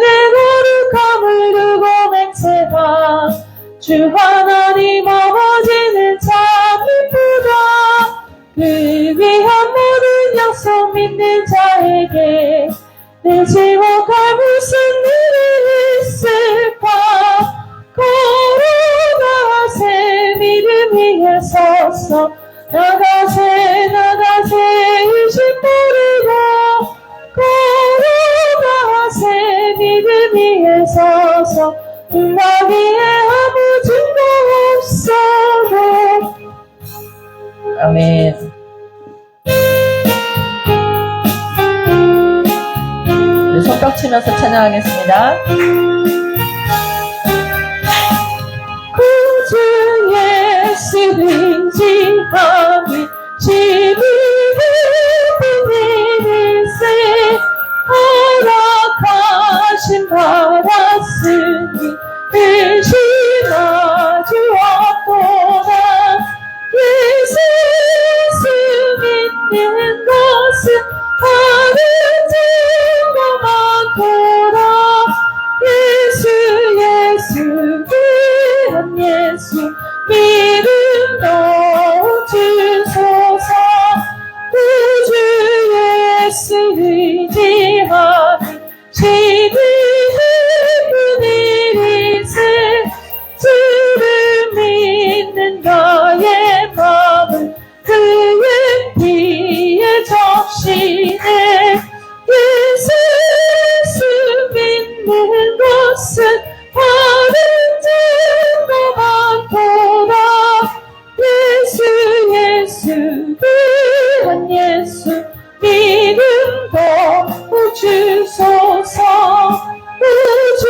거룩함을 두고 맹세하 주 하나님 아버지는 참 이쁘다. 그 위한 모든 약속 믿는 자에게 내 지옥할 무슨 일이 있을까. 걸어가세 믿음 위에 서서 나가세 나가세 의심버리고 걸어가세 믿음 위에 서서 나기에 아무 증거 없어도. 아멘. 우리 손뼉 치면서 찬양하겠습니다. 구주 예수를 지함이 심히 기쁜 일일세. 허락하심 받았으니 의심하지 없도다. 예수 믿는 것은 다른 증거 많도다. 예수 귀한 예수 믿음도 주소서. 구주 예수 의지하니 심히 기쁜 일일세. 주를 믿는 나의 마음을 그의 피에 적시네. 예수 믿는 것은 다른 증거 많도다. 예수 귀한 예수 믿음도 주소서. 주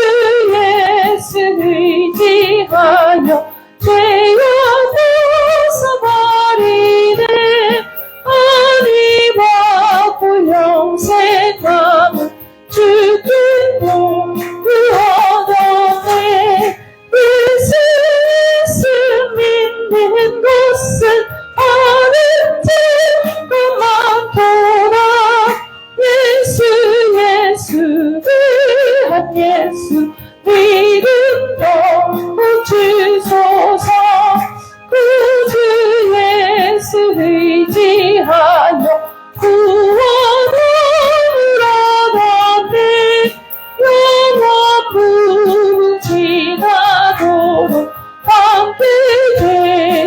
예수 의지하여 죄여 벗어버리네. 아니 받고 영생 남은 주께 동부 얻었네. 예수 믿는 것은 다른 증거 많도다. 예수 귀한 예수 믿음도 주소서. 구주 예수 의지하여 구원을 얻었네. 영원 지나도록 함께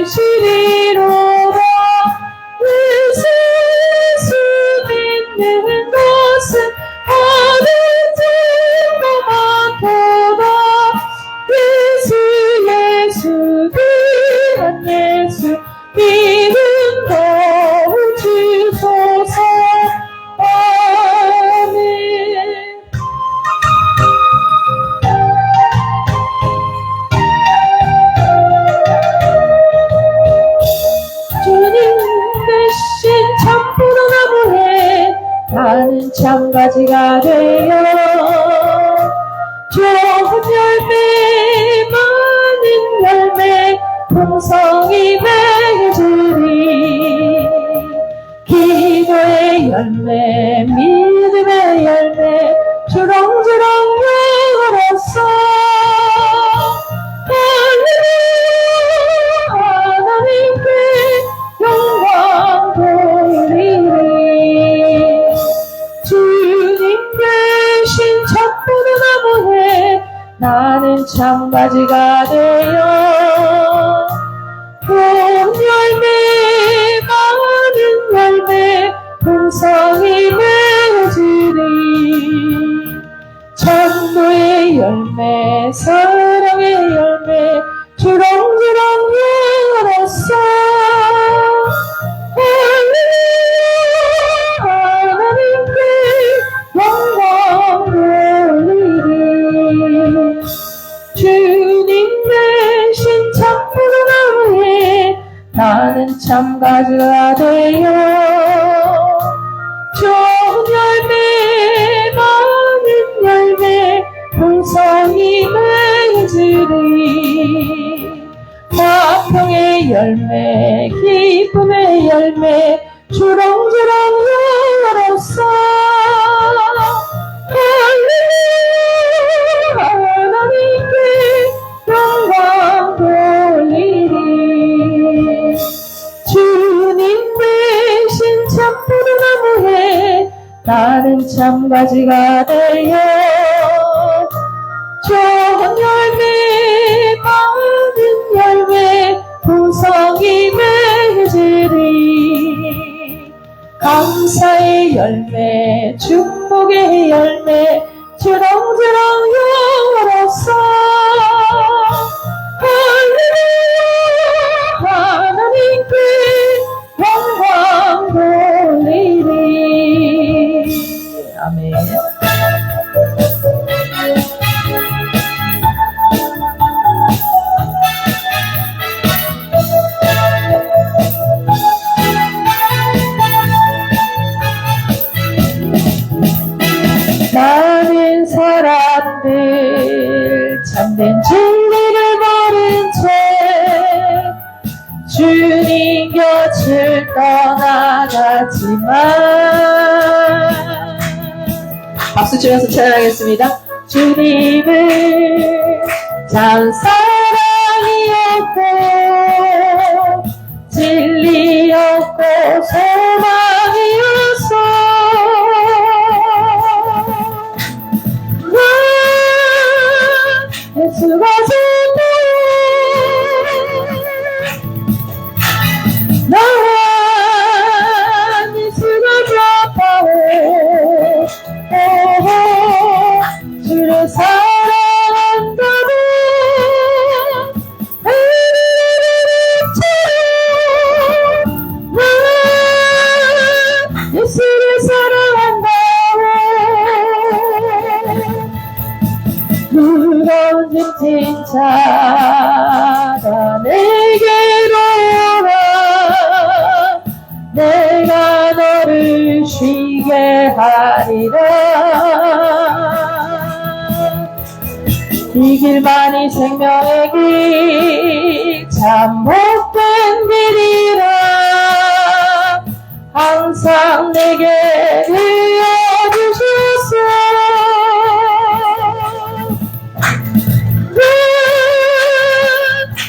되시리로다. 예수 믿는 것은 다른 증거 많도다. 예수 귀한 예수 믿음도 주소서. 아멘. 주님 대신 참 포도나무에 나는 참가지가 되어 좋은 열매 많은 열매 풍성히 맺으리. 기도의 열매 믿음의 열매 주렁주렁 열었어. 하나님께 영광 돌리리. 주님 대신 첫 포도나무에 나는 참가지가 되어 좋은 열매 많은 열매 풍성히 맺으리. 전도의 열매 사랑의 열매 주렁주렁 열었어. 하나님께 영광 돌리리. 주님 대신 참 포도나무에 나는 참가지가 되어 좋은 열매 많은 열매 풍성히 맺으리. 화평의 열매 기쁨의 열매 주렁주렁 열었어. 할렐루야 감사의 열매, 축복의 열매, 주렁주렁 열었어. 할렐루야, 하나님께 영광 돌리리. 아멘. 많은 사람들 참된 진리를 모른 채 주님 곁을 떠나갔지만, 박수 치면서 찬양하겠습니다. 주님을 참 사랑이었고 진리였고 소망이었어. 예수가 주님 나와 예수가 좋다오. 주를 사랑한다고 예수를 사랑한다고. 무거운 짐진 자가 내게로 오라. 내가 너를 쉬게 하리라. 이 길만이 생명의 길, 참 못된 길이라. 항상 내게 들려주셨어.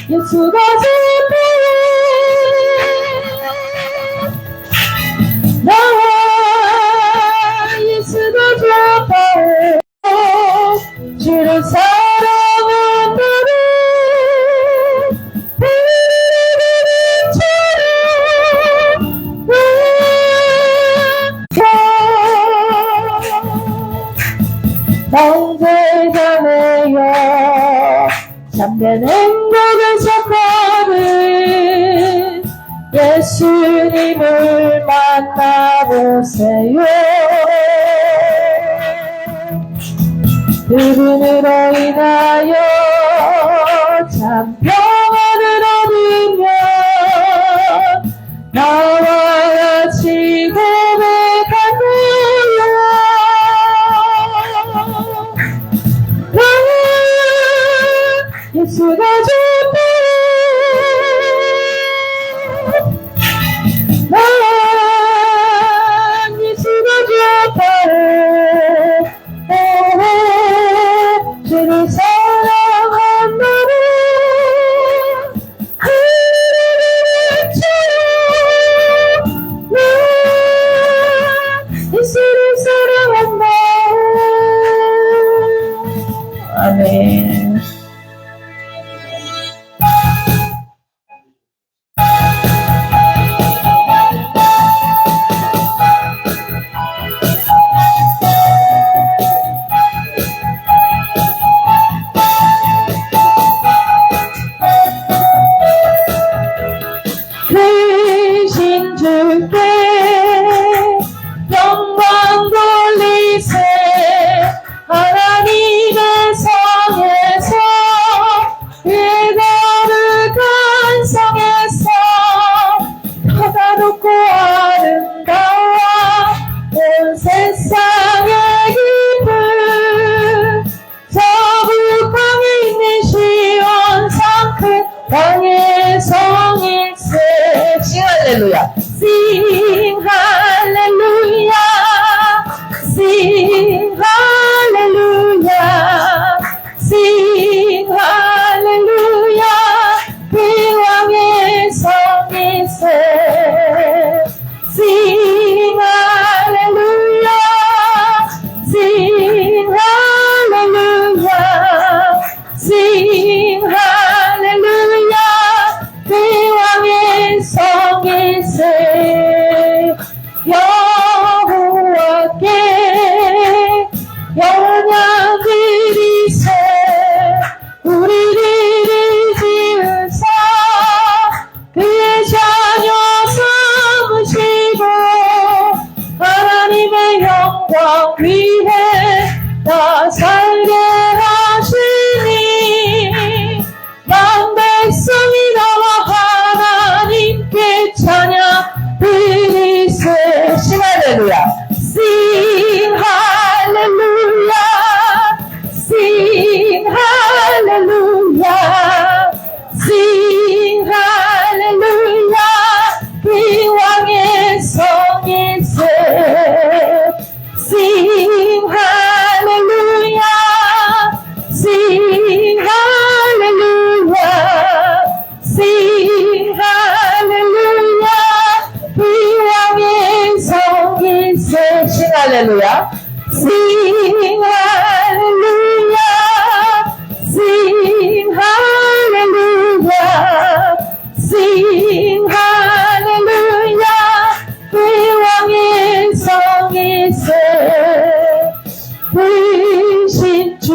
예수가 주님 나와 예수가 좋다오. 주를 사랑한다고 형제자매여 참된 행복을 찾거든 예수님을 만나보세요. 그분으로 인하여 참 평안을 얻으며 나와 같이 고백하네요. 예수가 좋다. 난 예수가 좋다. 주를 사랑한다는 난 예수를 사랑한다. 아멘. 대신 주께 영광 돌리세. 하나님의 성에서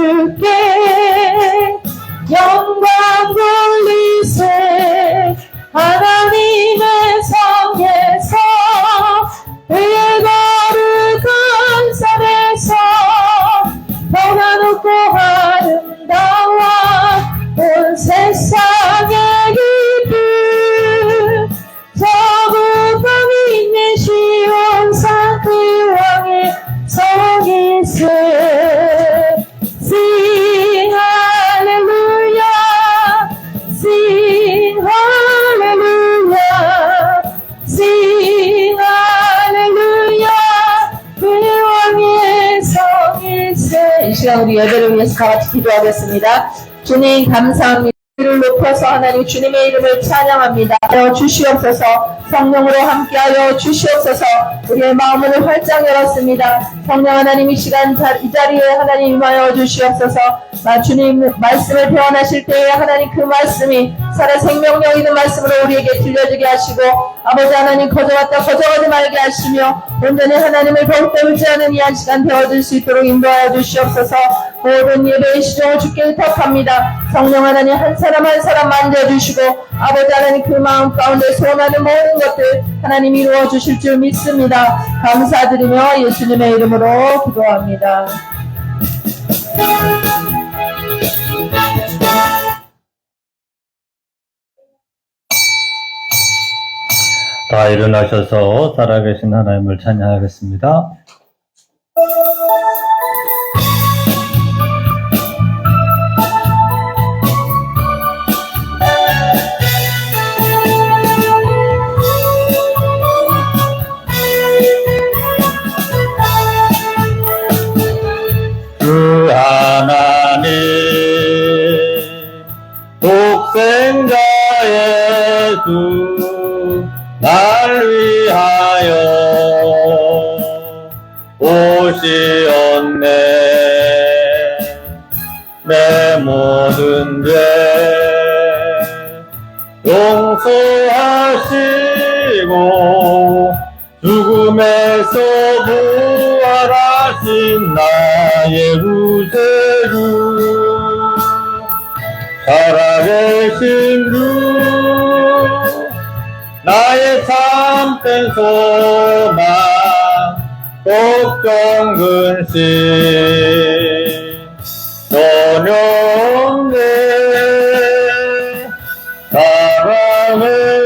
주께 영광 돌리세. 하나님의 성에서 그의 거룩한 산에서 평화롭고 아름다워 온 세상의 기쁨. 저국함이 있는 시온산 그 왕의 성이세. Sing hallelujah, sing hallelujah, sing hallelujah. 그 왕의 성일세. 이 시간 우리 예배를 위해서 다 같이 기도하겠습니다. 주님 감사합니다. 이를 높여서 하나님 주님의 이름을 찬양합니다. 주시옵소서. 성령으로 함께하여 주시옵소서. 우리의 마음을 활짝 열었습니다. 성령 하나님 이 시간 이 자리에 하나님 임하여 주시옵소서. 주님 말씀을 표현하실 때에 하나님 그 말씀이 살아 생명력 있는 말씀으로 우리에게 들려지게 하시고 아버지 하나님 거저갔다 거저가지 말게 하시며 온전히 하나님을 더욱더 의지하는 이 한 시간 되어줄 수 있도록 인도하여 주시옵소서. 모든 예배의 시종을 주께 의탁합니다. 성령 하나님 한 사람 한 사람 만져주시고 아버지 하나님 그 마음 가운데 소원하는 모든 것들 하나님 이루어 주실 줄 믿습니다. 감사드리며 예수님의 이름으로 기도합니다. 다 일어나셔서 살아계신 하나님을 찬양하겠습니다. 주 하나님 독생자 예수 날 위하여 오시었네. 내 모든 죄 용서하시고 죽음에서 부활하신 나의 구세주 살아계신 주 나의 참된 소망 걱정 근심 전혀 내 사랑을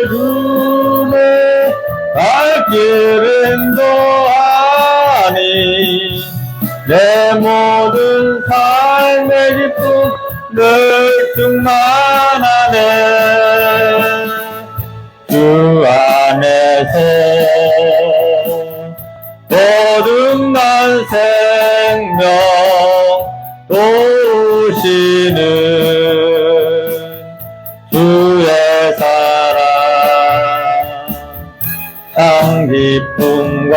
주네 갈 길은 더하니 내 모든 삶의 기쁨 늘 충만하네. 주 안에서 거듭난 생명 도우시는 주의 사랑 참 기쁨과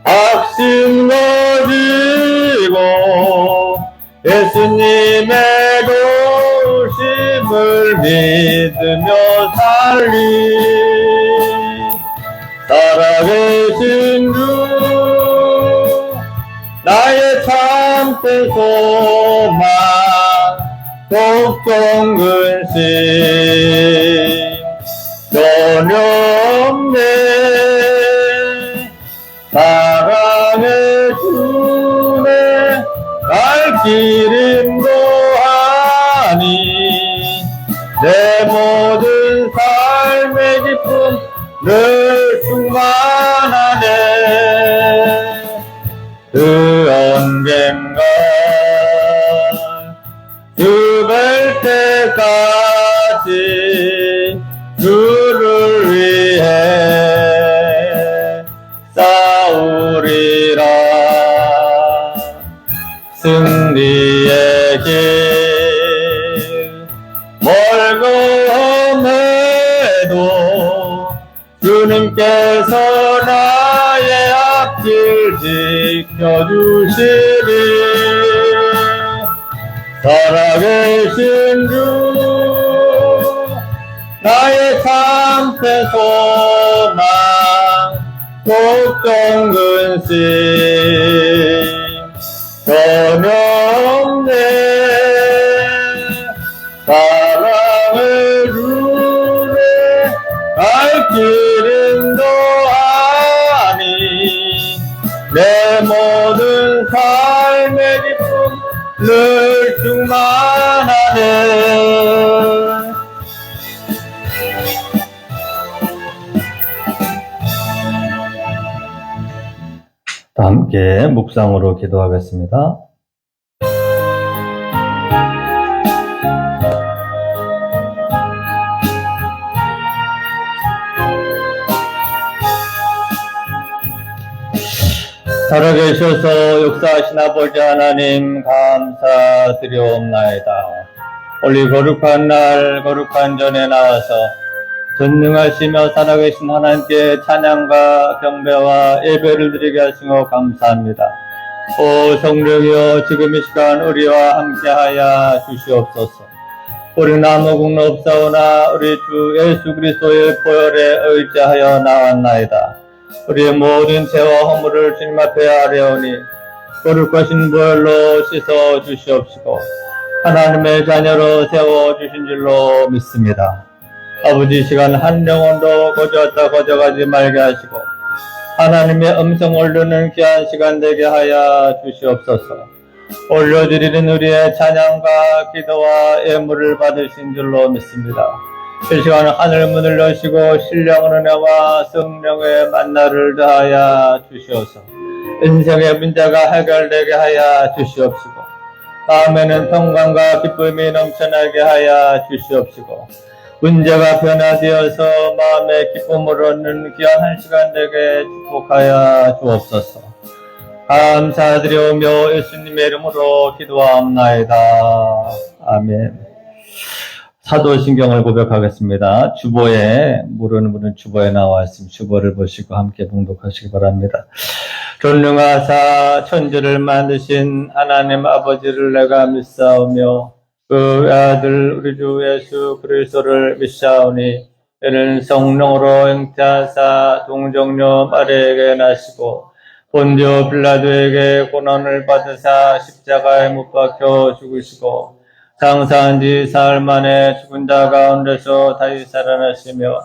확신 가지고 예수님의 도심을 믿으며 살리 살아계신 주 나의 참된 소망 걱정 근심 전혀 없네. 사랑의 주네 갈 길임도 하니 내 모든 삶의 기쁨 늘 충만하네. 그 언젠가 죽을 때까지 주를 위해 싸우리라. 승리의 길 멀고험해도 주님께서 나의 앞길 지켜주시리. 살아계신 주 나의 참된 소망 걱정 근심 전혀 없네. 사랑을 주네. 갈 길은 더하니 내 모든 삶의 기쁨 늘 충만하네. 함께 묵상으로 기도하겠습니다. 살아계셔서 역사하신 아버지 하나님 감사드리옵나이다. 오늘 거룩한 날 거룩한 전에 나와서 전능하시며 살아계신 하나님께 찬양과 경배와 예배를 드리게 하시고 감사합니다. 오 성령이여 지금 이 시간 우리와 함께하여 주시옵소서. 우리는 아무 공로 없사오나 우리 주 예수 그리스도의 보혈에 의지하여 나왔나이다. 우리의 모든 죄와 허물을 주님 앞에 아뢰오니 거룩하신 보혈로 씻어 주시옵시고 하나님의 자녀로 세워주신 줄로 믿습니다. 아버지 시간 한 영혼도 거저왔다 거저가지 말게 하시고 하나님의 음성을 듣는 귀한 시간 되게 하여 주시옵소서. 올려드리는 우리의 찬양과 기도와 예물을 받으신 줄로 믿습니다. 이 시간 하늘 문을 여시고 신령한 은혜와 성령의 만나를 더하여 주시옵소서. 인생의 문제가 해결되게 하여 주시옵시고 마음에는 평강과 기쁨이 넘쳐나게 하여 주시옵시고 문제가 변화되어서 마음의 기쁨을 얻는 귀한 한 시간 되게 축복하여 주옵소서. 감사드리오며 예수님의 이름으로 기도하옵나이다. 아멘. 사도신경을 고백하겠습니다. 주보에 모르는 분은 주보에 나와 있으면 주보를 보시고 함께 봉독하시기 바랍니다. 전능하사 천지를 만드신 하나님 아버지를 내가 믿사오며 그 아들 우리 주 예수 그리스도를 믿사오니 이는 성령으로 잉태하사 동정녀 마리아에게 나시고 본디오 빌라도에게 고난을 받으사 십자가에 못 박혀 죽으시고 장사한 지 사흘 만에 죽은 자 가운데서 다시 살아나시며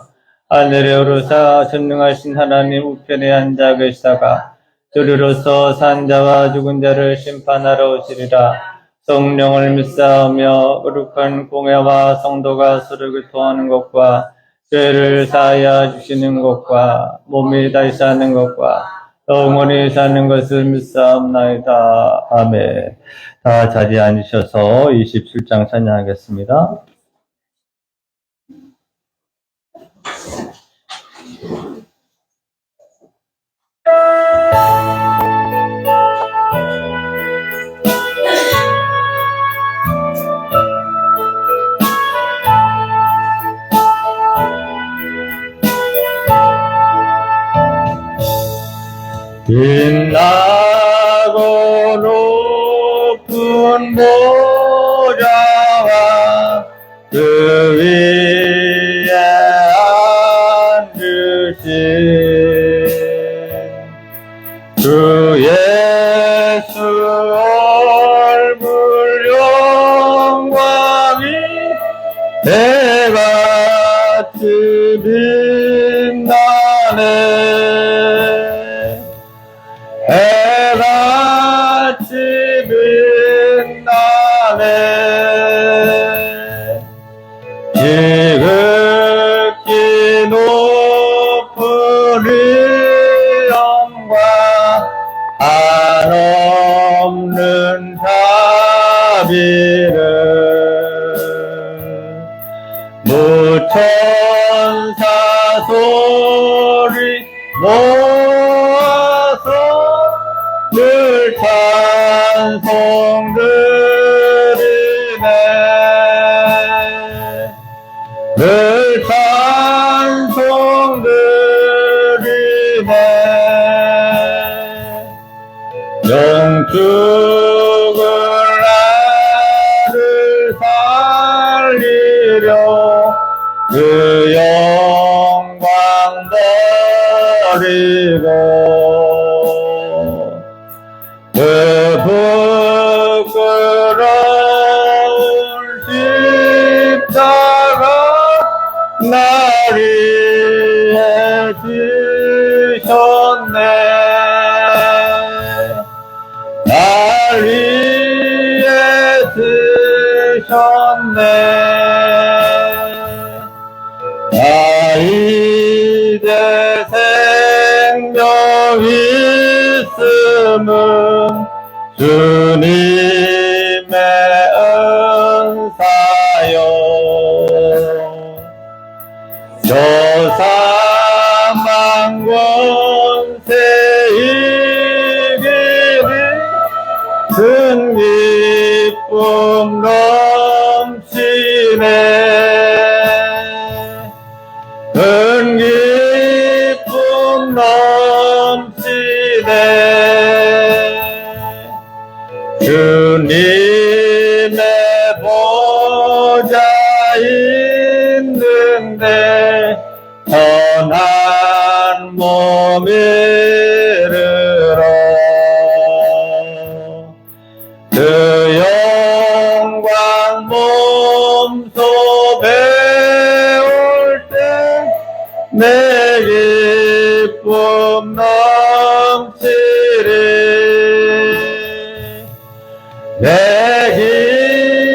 하늘에 오르사 전능하신 하나님 우편에 앉아 계시다가 저리로서 산 자와 죽은 자를 심판하러 오시리라. 성령을 믿사오며 거룩한 공회와 성도가 서로 교통하는 것과 죄를 사하여 주시는 것과 몸이 다시 사는 것과 영원히 사는 것을 믿사옵나이다. 아멘. 다 자리에 앉으셔서 27장 찬양하겠습니다. 빛나고 높은 보좌와 그 위에 앉으신 주 예수 얼굴 영광이 해같이 빛나네. 해같이 빛나네. 지극히 높은 위엄과 한없는 자비를 무천사 소리 모아서 늘 찬송드리네. 늘 찬송드리네. 영축을 나를 살리려 그 영광 버리고 그 부끄러운 십자가 날 위해 지셨네. 날 위해 지셨네. 나 이제 생명 있음은 주님의 은사요. 저 사망 권세 이기니 큰 기쁨 넘치네. 큰 기쁨 넘치네. 주님의 보좌 있는데 선한 몸 이르러 그 영광 몸소 배울 때 내 기쁨 넘치리. 내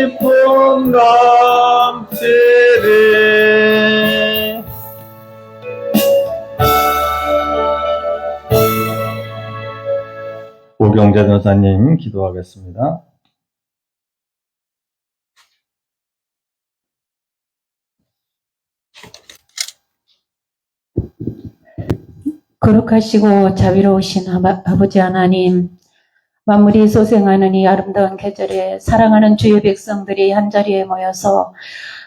기쁨 넘치리. 오경재 전사님 기도하겠습니다. 거룩하시고 자비로우신 아버지 하나님, 만물이 소생하는 이 아름다운 계절에 사랑하는 주의 백성들이 한자리에 모여서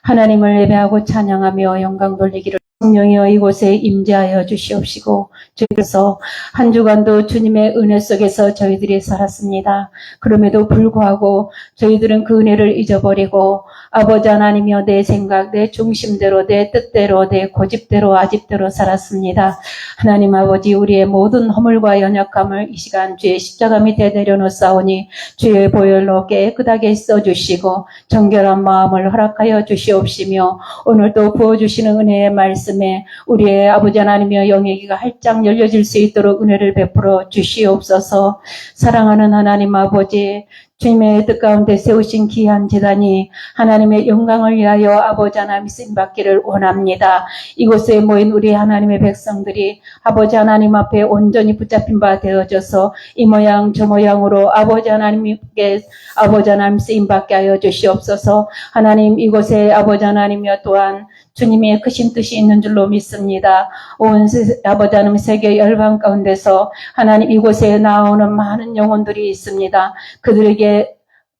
하나님을 예배하고 찬양하며 영광 돌리기를 성령이여 이곳에 임재하여 주시옵시고, 주께서 한 주간도 주님의 은혜 속에서 저희들이 살았습니다. 그럼에도 불구하고 저희들은 그 은혜를 잊어버리고 아버지 하나님이여 내 생각, 내 중심대로, 내 뜻대로, 내 고집대로, 아집대로 살았습니다. 하나님 아버지, 우리의 모든 허물과 연약함을 이 시간 주의 십자가 밑에 내려놓사오니 주의 보혈로 깨끗하게 써주시고 정결한 마음을 허락하여 주시옵시며, 오늘도 부어주시는 은혜의 말씀에 우리의 아버지 하나님이여 영예기가 활짝 열려질 수 있도록 은혜를 베풀어 주시옵소서. 사랑하는 하나님 아버지, 주님의 뜻 가운데 세우신 귀한 제단이 하나님의 영광을 위하여 아버지 하나님 쓰임받기를 원합니다. 이곳에 모인 우리 하나님의 백성들이 아버지 하나님 앞에 온전히 붙잡힌 바 되어져서 이 모양 저 모양으로 아버지 하나님께 아버지 하나님 쓰임받게 하여 주시옵소서. 하나님, 이곳에 아버지 하나님이여 또한 주님의 크신 뜻이 있는 줄로 믿습니다. 온 아버지 하나님 세계 열방 가운데서 하나님 이곳에 나오는 많은 영혼들이 있습니다. 그들에게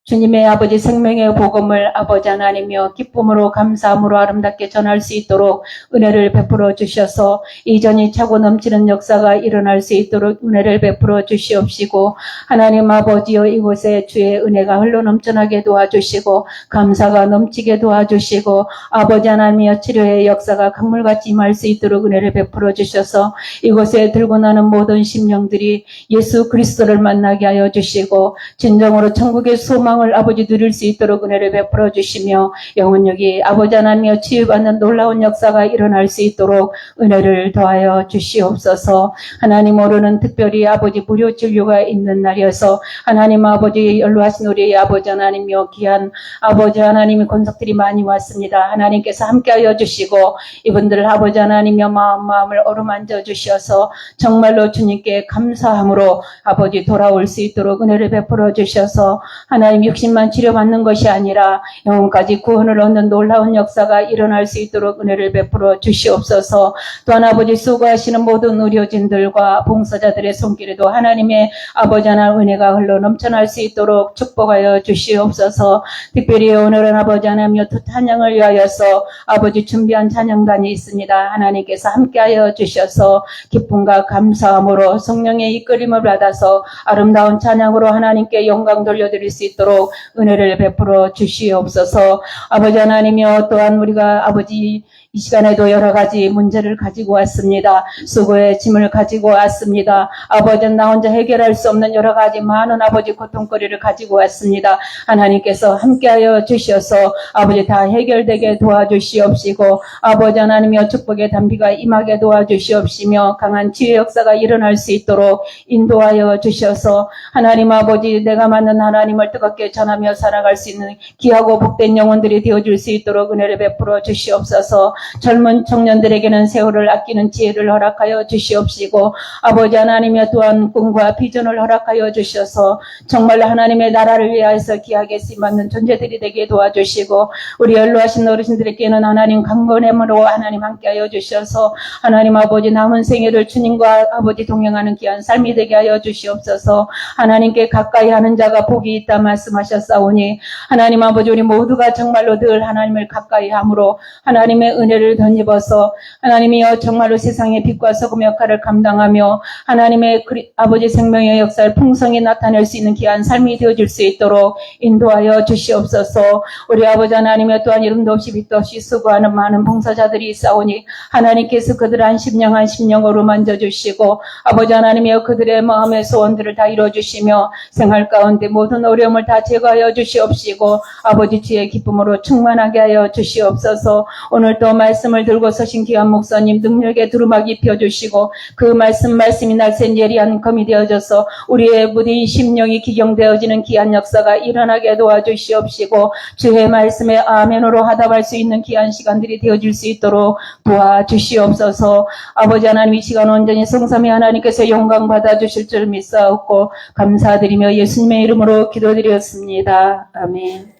주님의 아버지 생명의 복음을 아버지 하나님이여 기쁨으로 감사함으로 아름답게 전할 수 있도록 은혜를 베풀어 주셔서 이전이 차고 넘치는 역사가 일어날 수 있도록 은혜를 베풀어 주시옵시고, 하나님 아버지여 이곳에 주의 은혜가 흘러 넘쳐나게 도와주시고 감사가 넘치게 도와주시고 아버지 하나님이여 치료의 역사가 강물같이 임할 수 있도록 은혜를 베풀어 주셔서 이곳에 들고 나는 모든 심령들이 예수 그리스도를 만나게 하여 주시고 진정으로 천국의 소망을 아버지 누릴 수 있도록 은혜를 베풀어 주시며, 영혼력이 아버지 하나님이여 치유받는 놀라운 역사가 일어날 수 있도록 은혜를 더하여 주시옵소서. 하나님, 오늘은 특별히 아버지 무료 진료가 있는 날이어서 하나님 아버지 연로하신 우리 아버지 하나님이여 귀한 아버지 하나님의 권속들이 많이 왔습니다. 하나님께서 함께하여 주시고 이분들 아버지 하나님이여 마음을 어루만져 주셔서 정말로 주님께 감사함으로 아버지 돌아올 수 있도록 은혜를 베풀어 주셔서 하나님 육신만 치료받는 것이 아니라 영혼까지 구원을 얻는 놀라운 역사가 일어날 수 있도록 은혜를 베풀어 주시옵소서. 또한 아버지 수고하시는 모든 의료진들과 봉사자들의 손길에도 하나님의 아버지 하나님 은혜가 흘러 넘쳐날 수 있도록 축복하여 주시옵소서. 특별히 오늘은 아버지 하나님의 찬양을 위하여서 아버지 준비한 찬양단이 있습니다. 하나님께서 함께하여 주셔서 기쁨과 감사함으로 성령의 이끌림을 받아서 아름다운 찬양으로 하나님께 영광 돌려드릴 수 있도록 있도록 은혜를 베풀어 주시옵소서. 아버지 하나님이여, 또한 우리가 아버지 이 시간에도 여러 가지 문제를 가지고 왔습니다. 수고의 짐을 가지고 왔습니다. 아버지는 나 혼자 해결할 수 없는 여러 가지 많은 아버지 고통거리를 가지고 왔습니다. 하나님께서 함께하여 주셔서 아버지 다 해결되게 도와주시옵시고, 아버지 하나님이여 축복의 단비가 임하게 도와주시옵시며 강한 치유의 역사가 일어날 수 있도록 인도하여 주셔서 하나님 아버지 내가 맞는 하나님을 뜨겁게 전하며 살아갈 수 있는 귀하고 복된 영혼들이 되어줄 수 있도록 은혜를 베풀어 주시옵소서. 젊은 청년들에게는 세월을 아끼는 지혜를 허락하여 주시옵시고, 아버지 하나님이여 또한 꿈과 비전을 허락하여 주셔서 정말 하나님의 나라를 위하여서 귀하게 쓰임받는 존재들이 되게 도와주시고, 우리 연로하신 어르신들에게는 하나님 강건함으로 하나님 함께하여 주셔서 하나님 아버지 남은 생애를 주님과 아버지 동행하는 귀한 삶이 되게 하여 주시옵소서. 하나님께 가까이 하는 자가 복이 있다 말씀하셨사오니 하나님 아버지 우리 모두가 정말로 늘 하나님을 가까이 함으로 하나님의 은혜를 덧입어서 하나님이여 정말로 세상의 빛과 소금 역할을 감당하며 하나님의 아버지 생명의 역사를 풍성히 나타낼 수 있는 귀한 삶이 되어줄 수 있도록 인도하여 주시옵소서. 우리 아버지 하나님의 또한 이름도 없이 빛도 없이 수고하는 많은 봉사자들이 있사오니 하나님께서 그들 한 심령으로 만져주시고 아버지 하나님이여 그들의 마음의 소원들을 다 이루어주시며 생활 가운데 모든 어려움을 다 제거하여 주시옵시고 아버지 주의 기쁨으로 충만하게 하여 주시옵소서. 오늘 또 말씀을 들고 서신 귀한 목사님 능력에 두루마기 입혀주시고 그 말씀이 날쌘 예리한 검이 되어져서 우리의 무딘 심령이 기경되어지는 귀한 역사가 일어나게 도와주시옵시고 주의 말씀에 아멘으로 화답할 수 있는 귀한 시간들이 되어질 수 있도록 도와주시옵소서. 아버지 하나님 이 시간 온전히 성삼위 하나님께서 영광 받아주실 줄 믿사옵고 감사드리며 예수님의 이름으로 기도드렸습니다. 아멘.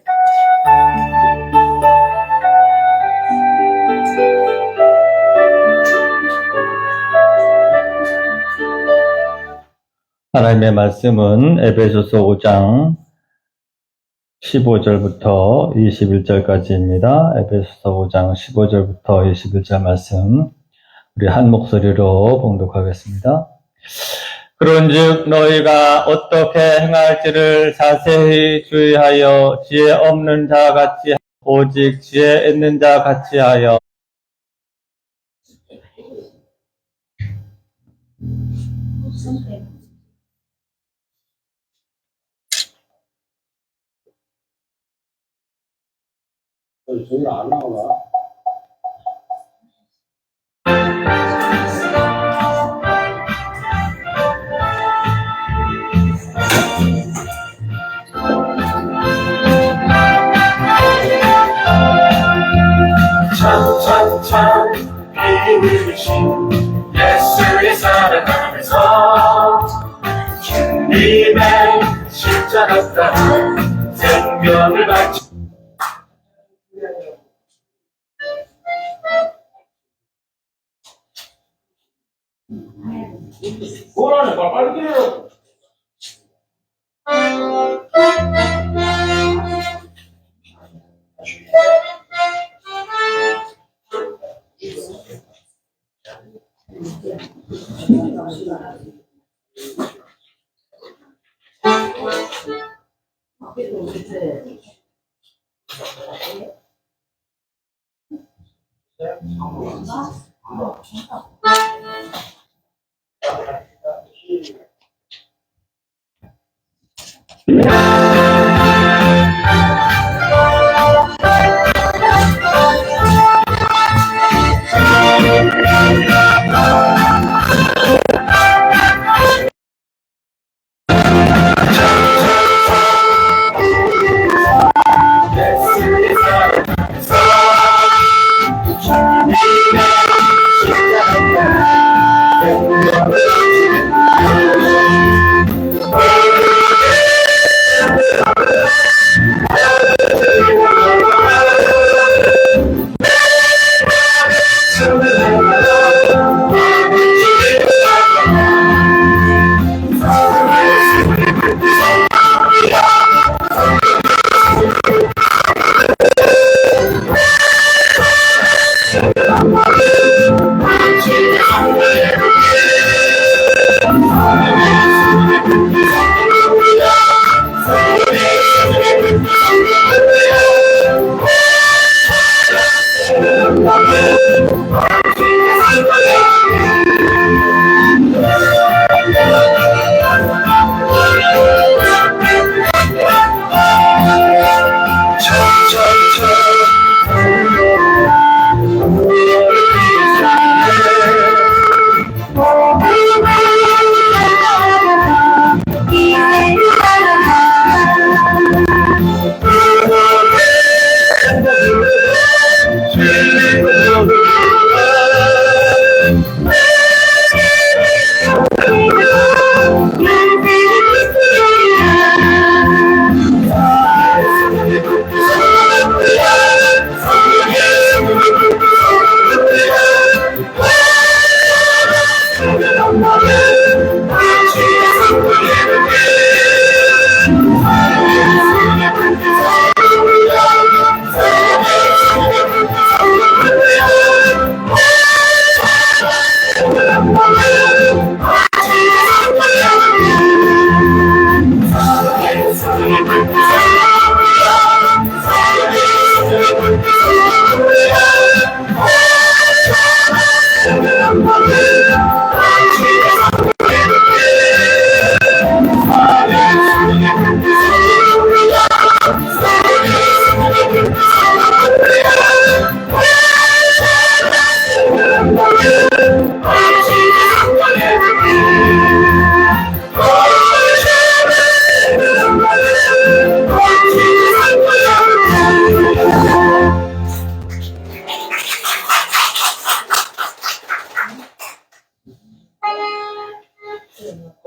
하나님의 말씀은 에베소서 5장 15절부터 21절까지입니다. 에베소서 5장 15절부터 21절 말씀 우리 한 목소리로 봉독하겠습니다. 그런즉 너희가 어떻게 행할지를 자세히 주의하여 지혜 없는 자 같이 오직 지혜 있는 자 같이 하여 저희 안 나오나? 참 믿으신 예수의 사랑하면서 주님의 십자가 따라 생명을 바치 뭐라네, 빨리 기다려.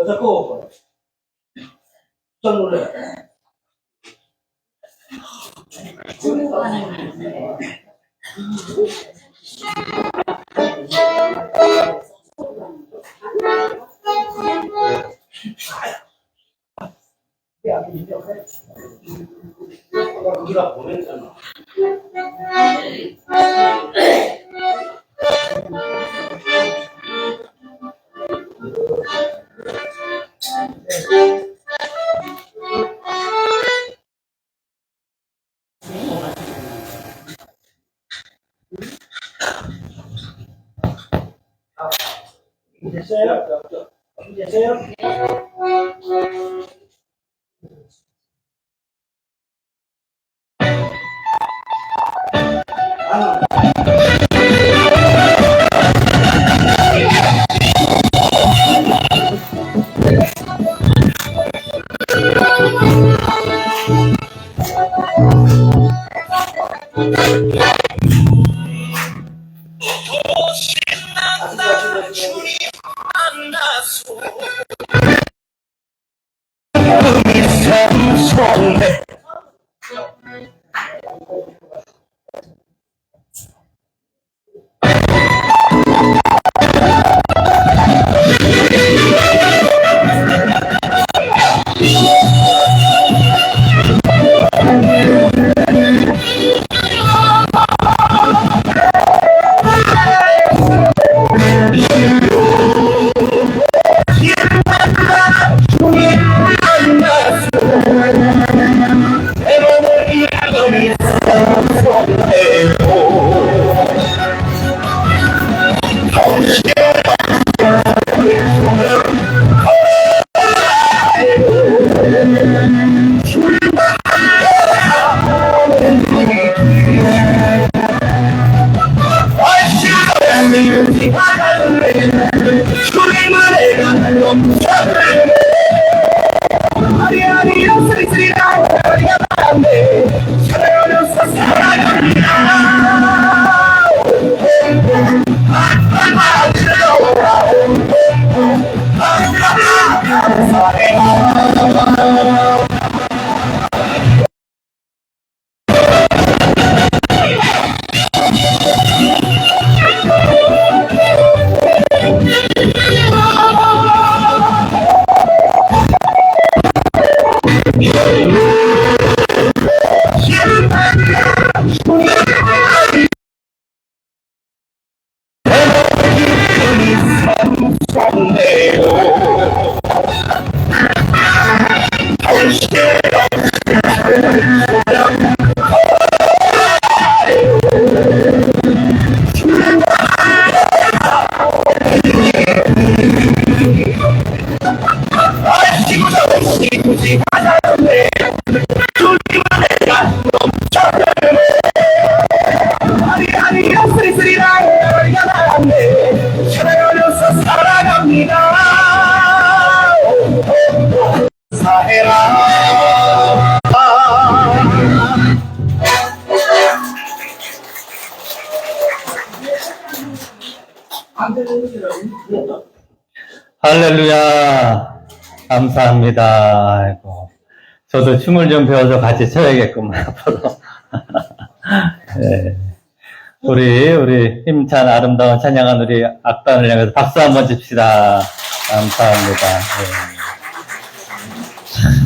자꾸 좀 놀래. 우리가 보냈잖아. 됐어요? 됐어요? 할렐루야. 감사합니다. 아이고. 저도 춤을 좀 배워서 같이 춰야겠구만, 앞으로. 네. 우리 힘찬 아름다운 찬양한 우리 악단을 향해서 박수 한번 칩시다. 감사합니다.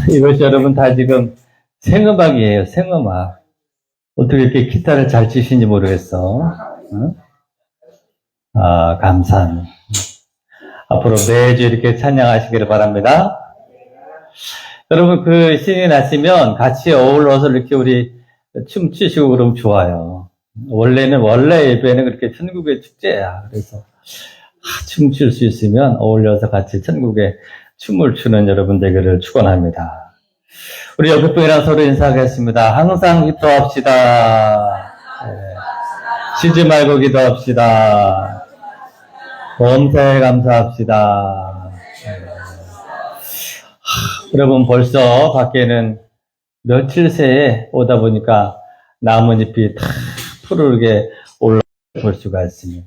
네. 이것이 여러분 다 지금 생음악이에요, 생음악. 어떻게 이렇게 기타를 잘 치시는지 모르겠어. 응? 아, 감사합니다. 앞으로 매주 이렇게 찬양하시기를 바랍니다. 여러분, 그 신이 나시면 같이 어울러서 이렇게 우리 춤추시고 그러면 좋아요. 원래 예배는 그렇게 천국의 축제야. 그래서 춤출 수 있으면 어울려서 같이 천국에 춤을 추는 여러분 되기를 축원합니다. 우리 옆에 분이랑 서로 인사하겠습니다. 항상 기도합시다. 네. 쉬지 말고 기도합시다. 범사에 감사합시다. 네. 여러분 벌써 밖에는 며칠 새에 오다 보니까 나뭇잎이 다 푸르르게 올라올 수가 있습니다.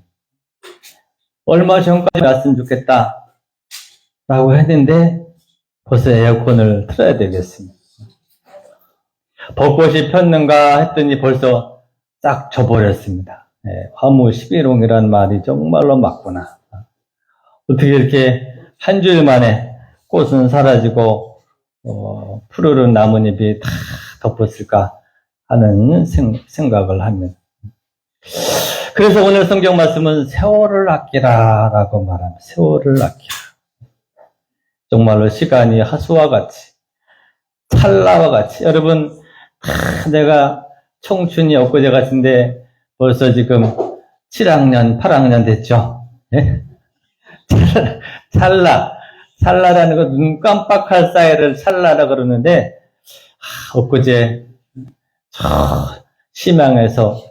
얼마 전까지 왔으면 좋겠다 라고 했는데 벌써 에어컨을 틀어야 되겠습니다. 벚꽃이 폈는가 했더니 벌써 싹 져버렸습니다. 화무 11홍이라는 말이 정말로 맞구나. 어떻게 이렇게 한 주일 만에 꽃은 사라지고 푸르른 나뭇잎이 다 덮었을까 하는 생각을 합니다. 그래서 오늘 성경 말씀은 세월을 아끼라 라고 말합니다. 세월을 아끼라. 정말로 시간이 하수와 같이, 찰나와 같이. 여러분, 내가 청춘이 엊그제 같은데 벌써 지금 7학년, 8학년 됐죠? 예? 찰나라는 거 눈 깜빡할 사이를 찰나라 그러는데, 엊그제 심양에서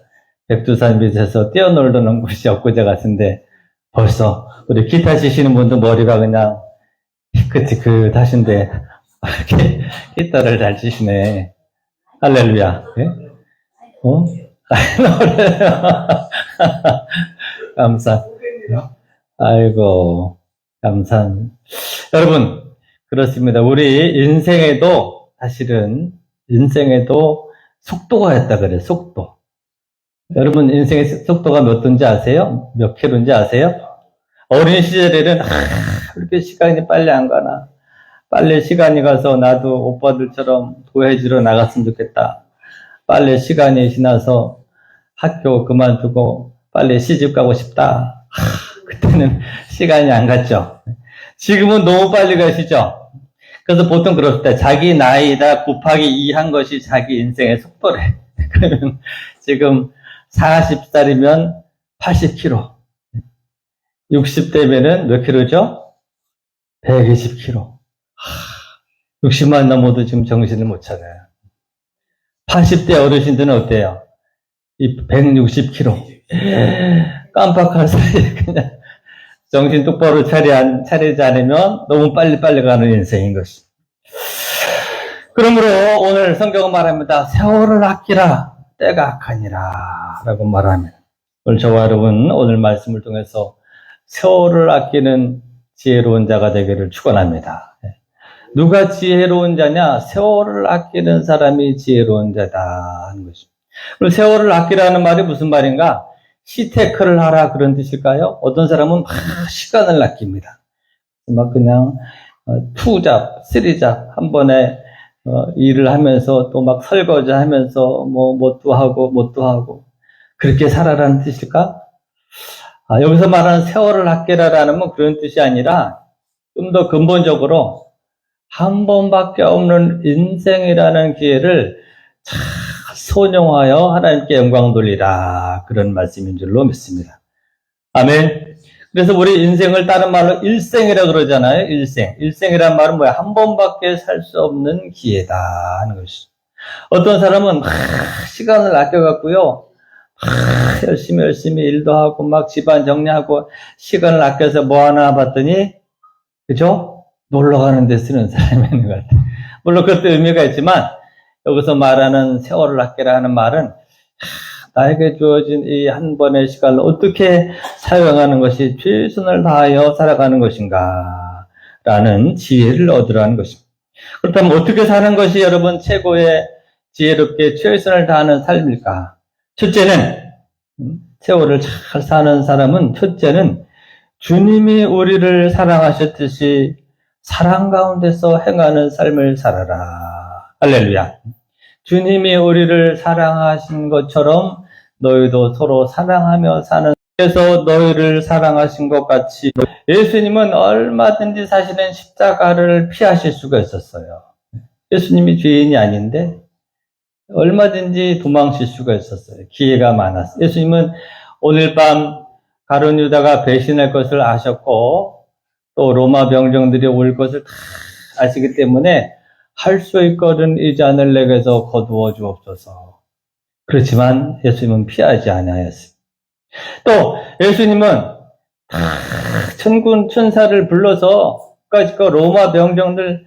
백두산 밑에서 뛰어놀던 곳이 엊그제 같은데 벌써 우리 기타 치시는 분도 머리가 그냥 희끗희끗하신데 이렇게 기타를 잘 치시네. 할렐루야. 예? 감사. 아이고, 감사합니다. 여러분, 그렇습니다. 우리 인생에도 사실은 속도가 있다 그래요. 속도. 여러분 인생의 속도가 몇 도인지 아세요? 몇 킬로인지 아세요? 어린 시절에는 이렇게 시간이 빨리 안 가나. 빨리 시간이 가서 나도 오빠들처럼 도해지러 나갔으면 좋겠다. 빨리 시간이 지나서 학교 그만두고 빨리 시집 가고 싶다. 그때는 시간이 안 갔죠. 지금은 너무 빨리 가시죠. 그래서 보통 그렇다. 자기 나이다 곱하기 2 한 것이 자기 인생의 속도래. 그러면 지금 40살이면 80km. 60대면은 몇 킬로죠? 120km. 60만 넘어도 지금 정신을 못 차려요. 80대 어르신들은 어때요? 160km. 깜빡할 사이에 그냥 정신 똑바로 차리지 않으면 너무 빨리빨리 가는 인생인 것이. 그러므로 오늘 성경은 말합니다. 세월을 아끼라. 때가 악하니라 라고 말합니다. 오늘 저와 여러분 오늘 말씀을 통해서 세월을 아끼는 지혜로운 자가 되기를 축원합니다. 누가 지혜로운 자냐? 세월을 아끼는 사람이 지혜로운 자다 하는 것입니다. 그럼 세월을 아끼라는 말이 무슨 말인가? 시테크를 하라 그런 뜻일까요? 어떤 사람은 시간을 아낍니다. 막 그냥 2잡, 3잡 한 번에 일을 하면서 또 막 설거지 하면서 뭣도 하고 그렇게 살아라는 뜻일까? 여기서 말하는 세월을 아끼라라는 건 그런 뜻이 아니라 좀 더 근본적으로 한 번밖에 없는 인생이라는 기회를 잘 선용하여 하나님께 영광 돌리라 그런 말씀인 줄로 믿습니다. 아멘. 그래서 우리 인생을 다른 말로 일생이라고 그러잖아요. 일생이란 말은 뭐야? 한 번밖에 살 수 없는 기회다 하는 것이. 어떤 사람은 시간을 아껴갖고요. 열심히 일도 하고 막 집안 정리하고 시간을 아껴서 뭐 하나 봤더니 그죠? 놀러 가는 데 쓰는 사람이 있는 것 같아요. 물론 그것도 의미가 있지만 여기서 말하는 세월을 아끼라 하는 말은 나에게 주어진 이 한 번의 시간을 어떻게 사용하는 것이 최선을 다하여 살아가는 것인가 라는 지혜를 얻으라는 것입니다. 그렇다면 어떻게 사는 것이 여러분 최고의 지혜롭게 최선을 다하는 삶일까? 첫째는 세월을 잘 사는 사람은 첫째는 주님이 우리를 사랑하셨듯이 사랑 가운데서 행하는 삶을 살아라. 할렐루야. 주님이 우리를 사랑하신 것처럼 너희도 서로 사랑하며 사는, 그래서 너희를 사랑하신 것 같이 예수님은 얼마든지 사실은 십자가를 피하실 수가 있었어요. 예수님이 죄인이 아닌데 얼마든지 도망칠 수가 있었어요. 기회가 많았어요. 예수님은 오늘 밤 가룟 유다가 배신할 것을 아셨고 또 로마 병정들이 올 것을 다 아시기 때문에 할 수 있거든 이 잔을 내게서 거두어 주옵소서. 그렇지만 예수님은 피하지 아니하였습니다. 또 예수님은 천군 천사를 불러서 그 로마 병정들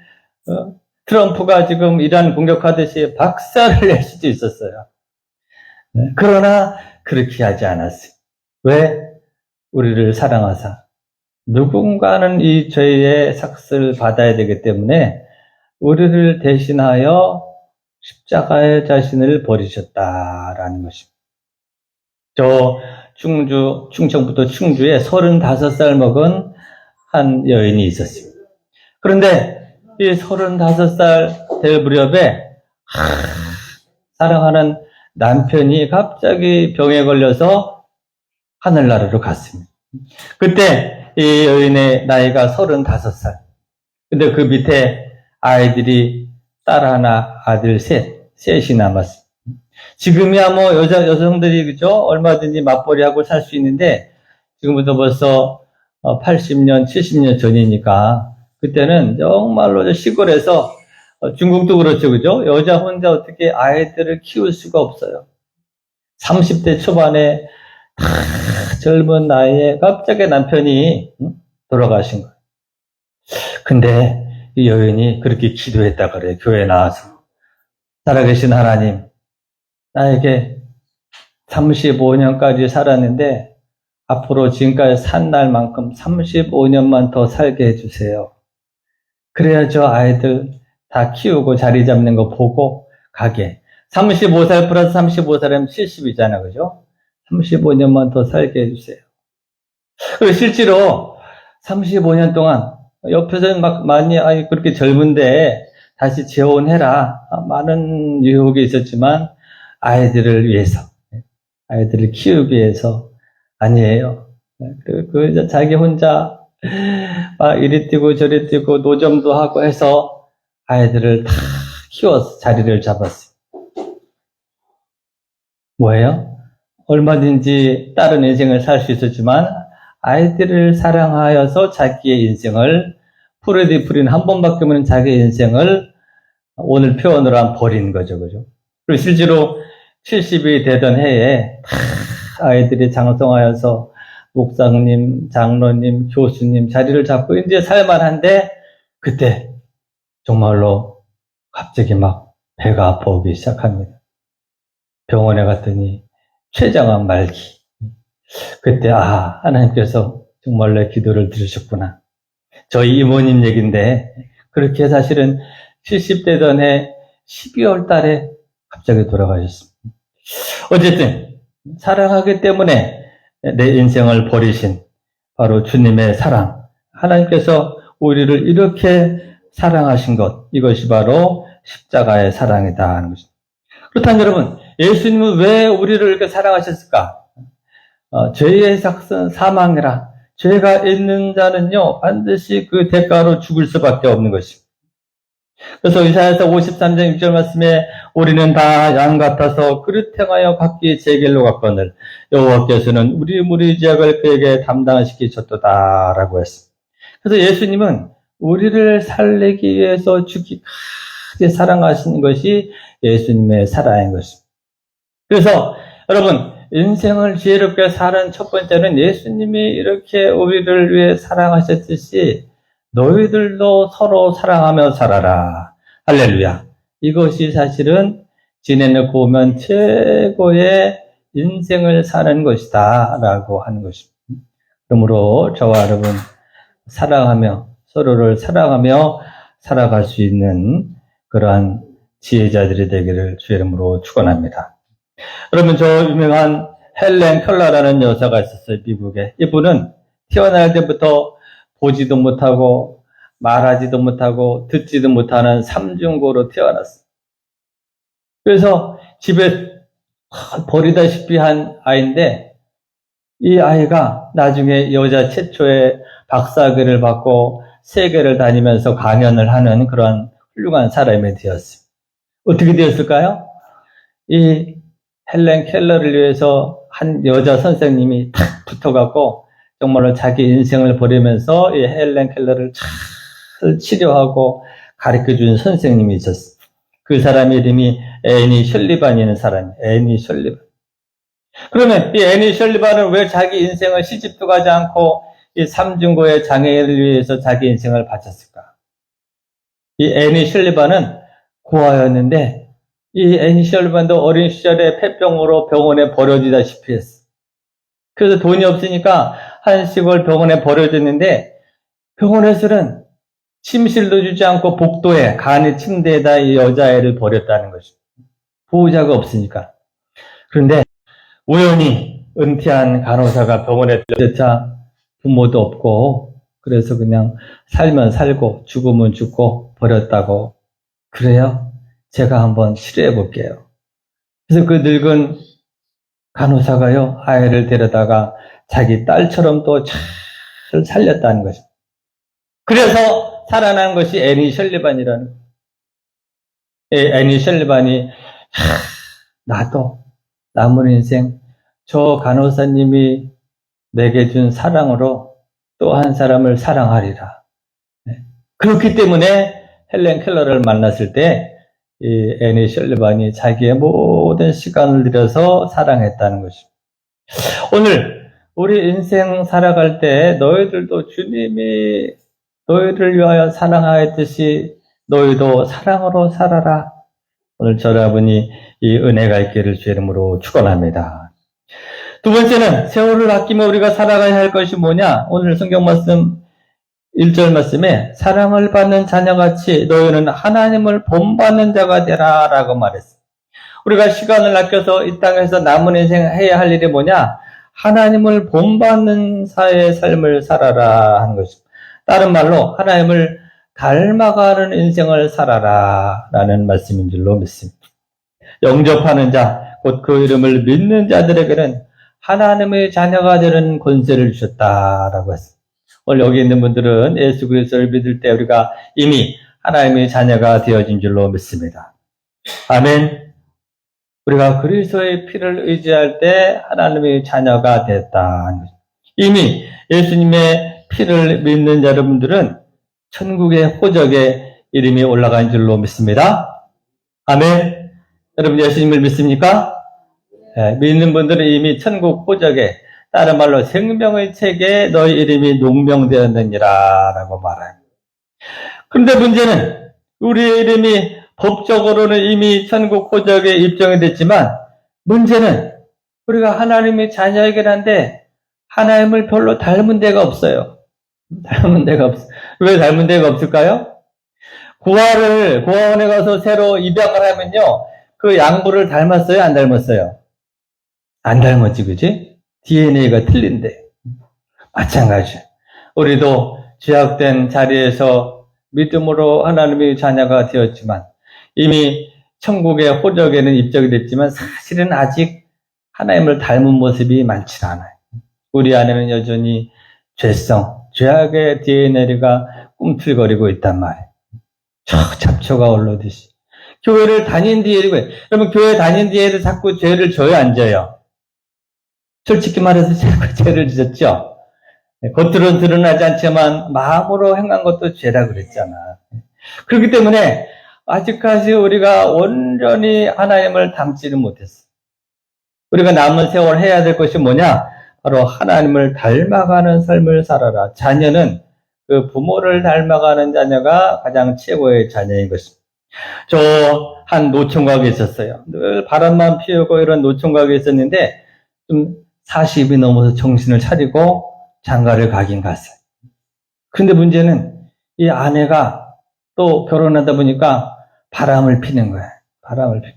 트럼프가 지금 이란 공격하듯이 박살을 낼 수도 있었어요. 그러나 그렇게 하지 않았어요. 왜? 우리를 사랑하사 누군가는 이 죄의 삭을 받아야 되기 때문에 우리를 대신하여 십자가의 자신을 버리셨다라는 것입니다. 저 충청부터 충주에 35살 먹은 한 여인이 있었습니다. 그런데 이 35살 될 무렵에 사랑하는 남편이 갑자기 병에 걸려서 하늘나라로 갔습니다. 그때 이 여인의 나이가 35살. 근데 그 밑에 아이들이 딸 하나, 아들 셋이 남았습니다. 지금이야 뭐 여성들이 그죠? 얼마든지 맞벌이하고 살 수 있는데 지금부터 벌써 80년, 70년 전이니까 그때는 정말로 시골에서 중국도 그렇죠, 그죠? 여자 혼자 어떻게 아이들을 키울 수가 없어요. 30대 초반에 젊은 나이에 갑자기 남편이 돌아가신 거예요. 근데 이 여인이 그렇게 기도했다 그래요. 교회에 나와서. 살아계신 하나님, 나에게 35년까지 살았는데 앞으로 지금까지 산 날만큼 35년만 더 살게 해주세요. 그래야 저 아이들 다 키우고 자리 잡는 거 보고 가게. 35살 플러스 35살이면 70이잖아, 그죠? 35년만 더 살게 해주세요. 그리고 실제로 35년 동안 옆에서는 막 많이 그렇게 젊은데 다시 재혼해라. 많은 유혹이 있었지만 아이들을 위해서, 아이들을 키우기 위해서 아니에요. 자기 혼자 막 이리 뛰고 저리 뛰고 노점도 하고 해서 아이들을 다 키워서 자리를 잡았어요. 뭐예요? 얼마든지 다른 인생을 살 수 있었지만 아이들을 사랑하여서 자기의 인생을 프레디 프린 한 번밖에 없는 자기의 인생을 오늘 표현으로 한 버린 거죠, 그죠? 그리고 실제로 70이 되던 해에 아이들이 장성하여서 목사님, 장로님, 교수님 자리를 잡고 이제 살만한데 그때 정말로 갑자기 막 배가 아파오기 시작합니다. 병원에 갔더니 췌장암 말기. 그때 하나님께서 정말로 기도를 들으셨구나. 저희 이모님 얘기인데 그렇게 사실은 70되던 해 12월 달에 갑자기 돌아가셨습니다. 어쨌든 사랑하기 때문에 내 인생을 버리신 바로 주님의 사랑, 하나님께서 우리를 이렇게 사랑하신 것, 이것이 바로 십자가의 사랑이다 하는 것입니다. 그렇다면 여러분, 예수님은 왜 우리를 이렇게 사랑하셨을까? 죄의 삭은 사망이라. 죄가 있는 자는요 반드시 그 대가로 죽을 수밖에 없는 것입니다. 그래서 이사야서 53장 6절 말씀에 우리는 다 양 같아서 그릇 행하여 각기 제 길로 갔거늘 여호와께서는 우리 무리 죄악을 그에게 담당시키셨도다라고 했습니다. 그래서 예수님은 우리를 살리기 위해서 죽기까지 사랑하시는 것이 예수님의 사랑인 것입니다. 그래서 여러분, 인생을 지혜롭게 사는 첫 번째는 예수님이 이렇게 우리를 위해 사랑하셨듯이 너희들도 서로 사랑하며 살아라. 할렐루야. 이것이 사실은 지내놓고 보면 최고의 인생을 사는 것이다 라고 하는 것입니다. 그러므로 저와 여러분 사랑하며 서로를 사랑하며 살아갈 수 있는 그러한 지혜자들이 되기를 주의 이름으로 축원합니다. 여러분, 저 유명한 헬렌 켈러라는 여사가 있었어요, 미국에. 이분은 태어날 때부터 보지도 못하고 말하지도 못하고 듣지도 못하는 삼중고로 태어났어요. 그래서 집에 버리다시피 한 아이인데 이 아이가 나중에 여자 최초의 박사학위를 받고 세계를 다니면서 강연을 하는 그런 훌륭한 사람이 되었어요. 어떻게 되었을까요? 이 헬렌 켈러를 위해서 한 여자 선생님이 탁 붙어갖고 정말로 자기 인생을 버리면서 이 헬렌 켈러를 잘 치료하고 가르쳐준 선생님이 있었어요. 그 사람 이름이 애니 셜리반이라는 사람이에요. 애니 셜리반. 그러면 이 애니 셜리반은 왜 자기 인생을 시집도 가지 않고 이 삼중고의 장애를 위해서 자기 인생을 바쳤을까? 이 애니 셜리반은 고아였는데 이 애니 셜리반도 어린 시절에 폐병으로 병원에 버려지다시피 했어. 그래서 돈이 없으니까 한 시골 병원에 버려졌는데 병원에서는 침실도 주지 않고 복도에 간이 침대에다 이 여자애를 버렸다는 것이죠. 보호자가 없으니까. 그런데 우연히 은퇴한 간호사가 병원에 들렸자 부모도 없고 그래서 그냥 살면 살고 죽으면 죽고 버렸다고. 그래요? 제가 한번 치료해 볼게요. 그래서 그 늙은 간호사가요, 아이를 데려다가 자기 딸처럼 또 잘 살렸다는 것입니다. 그래서 살아난 것이 애니 셜리반이라는 거예요. 애니 셜리반이 나도 남은 인생 저 간호사님이 내게 준 사랑으로 또 한 사람을 사랑하리라. 그렇기 때문에 헬렌 켈러를 만났을 때 이 애니 셜리반이 자기의 모든 시간을 들여서 사랑했다는 것입니다. 오늘 우리 인생 살아갈 때 너희들도 주님이 너희를 위하여 사랑하였듯이 너희도 사랑으로 살아라. 오늘 여러분이 이 은혜가 있기를 주의 이름으로 축원합니다. 두 번째는 세월을 아끼며 우리가 살아가야 할 것이 뭐냐? 오늘 성경 말씀 1절 말씀에 사랑을 받는 자녀같이 너희는 하나님을 본받는 자가 되라 라고 말했어요. 우리가 시간을 아껴서 이 땅에서 남은 인생 해야 할 일이 뭐냐? 하나님을 본받는 사회의 삶을 살아라 하는 것입니다. 다른 말로 하나님을 닮아가는 인생을 살아라 라는 말씀인 줄로 믿습니다. 영접하는 자, 곧 그 이름을 믿는 자들에게는 하나님의 자녀가 되는 권세를 주셨다라고 했습니다. 오늘 여기 있는 분들은 예수 그리스도를 믿을 때 우리가 이미 하나님의 자녀가 되어진 줄로 믿습니다. 아멘. 우리가 그리스도의 피를 의지할 때 하나님의 자녀가 됐다. 이미 예수님의 피를 믿는 여러분들은 천국의 호적에 이름이 올라간 줄로 믿습니다. 아멘. 여러분 예수님을 믿습니까? 네, 믿는 분들은 이미 천국 호적에, 다른 말로 생명의 책에 너희 이름이 농명되었느니라 라고 말해요. 그런데 문제는 우리의 이름이 법적으로는 이미 천국 호적에 입정이 됐지만 문제는 우리가 하나님의 자녀이긴 한데 하나님을 별로 닮은 데가 없어요. 닮은 데가 없어요. 왜 닮은 데가 없을까요? 고아원에 가서 새로 입양을 하면요, 그 양부를 닮았어요? 안 닮았어요? 안 닮았지, 그지? DNA가 틀린데. 마찬가지예요. 우리도 죄악된 자리에서 믿음으로 하나님의 자녀가 되었지만 이미 천국의 호적에는 입적이 됐지만 사실은 아직 하나님을 닮은 모습이 많지 않아요. 우리 안에는 여전히 죄성, 죄악의 DNA가 꿈틀거리고 있단 말이에요. 잡초가 올라오듯이. 교회를 다닌 뒤에, 여러분 교회 다닌 뒤에도 자꾸 죄를 져요, 안 져요? 솔직히 말해서 자꾸 죄를 지었죠? 겉으로는 드러나지 않지만 마음으로 행한 것도 죄라 그랬잖아. 그렇기 때문에 아직까지 우리가 온전히 하나님을 닮지는 못했어. 우리가 남은 세월 해야 될 것이 뭐냐? 바로 하나님을 닮아가는 삶을 살아라. 자녀는 그 부모를 닮아가는 자녀가 가장 최고의 자녀인 것입니다. 저 한 노총각이 있었어요. 늘 바람만 피우고 이런 노총각이 있었는데 좀 40이 넘어서 정신을 차리고 장가를 가긴 갔어요. 그런데 문제는 이 아내가 또 결혼하다 보니까 바람을 피는 거야. 바람을 피.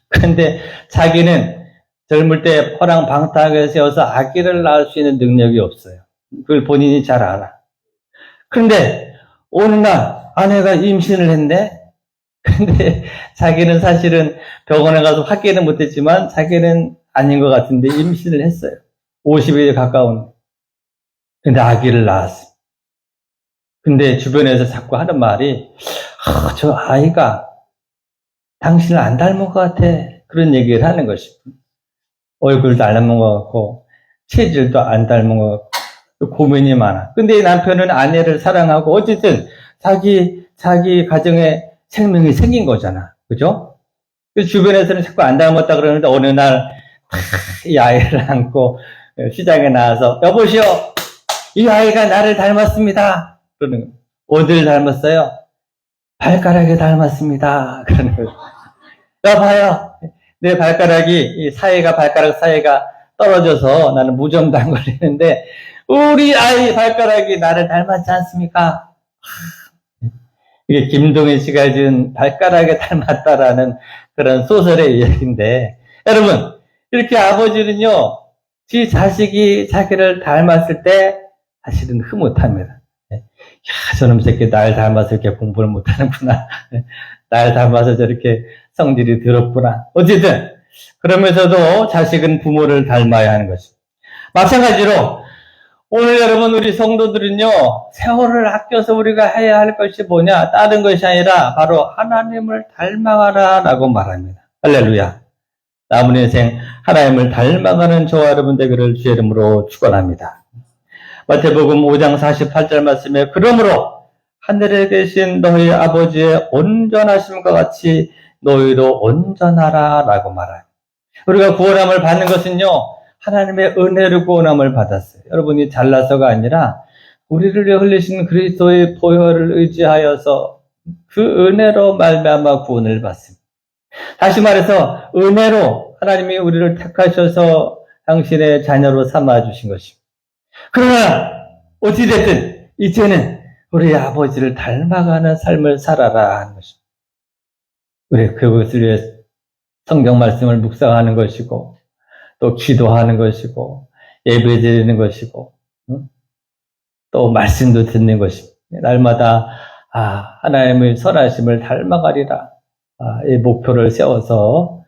그런데 자기는 젊을 때 호랑방탕하게 세워서 아기를 낳을 수 있는 능력이 없어요. 그걸 본인이 잘 알아. 그런데 어느 날 아내가 임신을 했네. 근데 자기는 사실은 병원에 가서 확인은 못했지만 자기는 아닌 것 같은데 임신을 했어요. 50일에 가까운. 근데 아기를 낳았어요. 근데 주변에서 자꾸 하는 말이 저 아이가 당신을 안 닮은 것 같아. 그런 얘기를 하는 것이. 얼굴도 안 닮은 것 같고, 체질도 안 닮은 것 같고, 고민이 많아. 근데 이 남편은 아내를 사랑하고, 어쨌든, 자기 가정에 생명이 생긴 거잖아. 그죠? 주변에서는 자꾸 안 닮았다 그러는데, 어느 날, 이 아이를 안고 시장에 나와서, 여보시오! 이 아이가 나를 닮았습니다. 그러는 거예요. 어디를 닮았어요? 발가락에 닮았습니다. 그러는 거예요. 여봐요. 내 발가락이, 발가락 사이가 떨어져서 나는 무좀도 안 걸리는데, 우리 아이 발가락이 나를 닮았지 않습니까? 이게 김동인 씨가 지은 발가락에 닮았다라는 그런 소설의 이야기인데, 여러분, 이렇게 아버지는요, 지 자식이 자기를 닮았을 때 사실은 흐뭇합니다. 야, 저놈 새끼 날 닮아서 이렇게 공부를 못하는구나. 날 닮아서 저렇게 성질이 더럽구나. 어쨌든 그러면서도 자식은 부모를 닮아야 하는 것입니다. 마찬가지로 오늘 여러분 우리 성도들은요, 세월을 아껴서 우리가 해야 할 것이 뭐냐? 다른 것이 아니라 바로 하나님을 닮아가라 라고 말합니다. 할렐루야. 남은 인생 하나님을 닮아가는 저와 여러분 되기를 주의 이름으로 축원합니다. 마태복음 5장 48절 말씀에 그러므로 하늘에 계신 너희 아버지의 온전하심과 같이 너희도 온전하라 라고 말해요. 우리가 구원함을 받는 것은요, 하나님의 은혜로 구원함을 받았어요. 여러분이 잘나서가 아니라 우리를 위해 흘리신 그리스도의 보혈을 의지하여서 그 은혜로 말미암아 구원을 받습니다. 다시 말해서 은혜로 하나님이 우리를 택하셔서 당신의 자녀로 삼아주신 것입니다. 그러나 어찌됐든 이제는 우리 아버지를 닮아가는 삶을 살아라 하는 것입니다. 우리 그것을 위해 성경 말씀을 묵상하는 것이고 또 기도하는 것이고 예배 드리는 것이고 또 말씀도 듣는 것입니다. 날마다 하나님의 선하심을 닮아가리라 이 목표를 세워서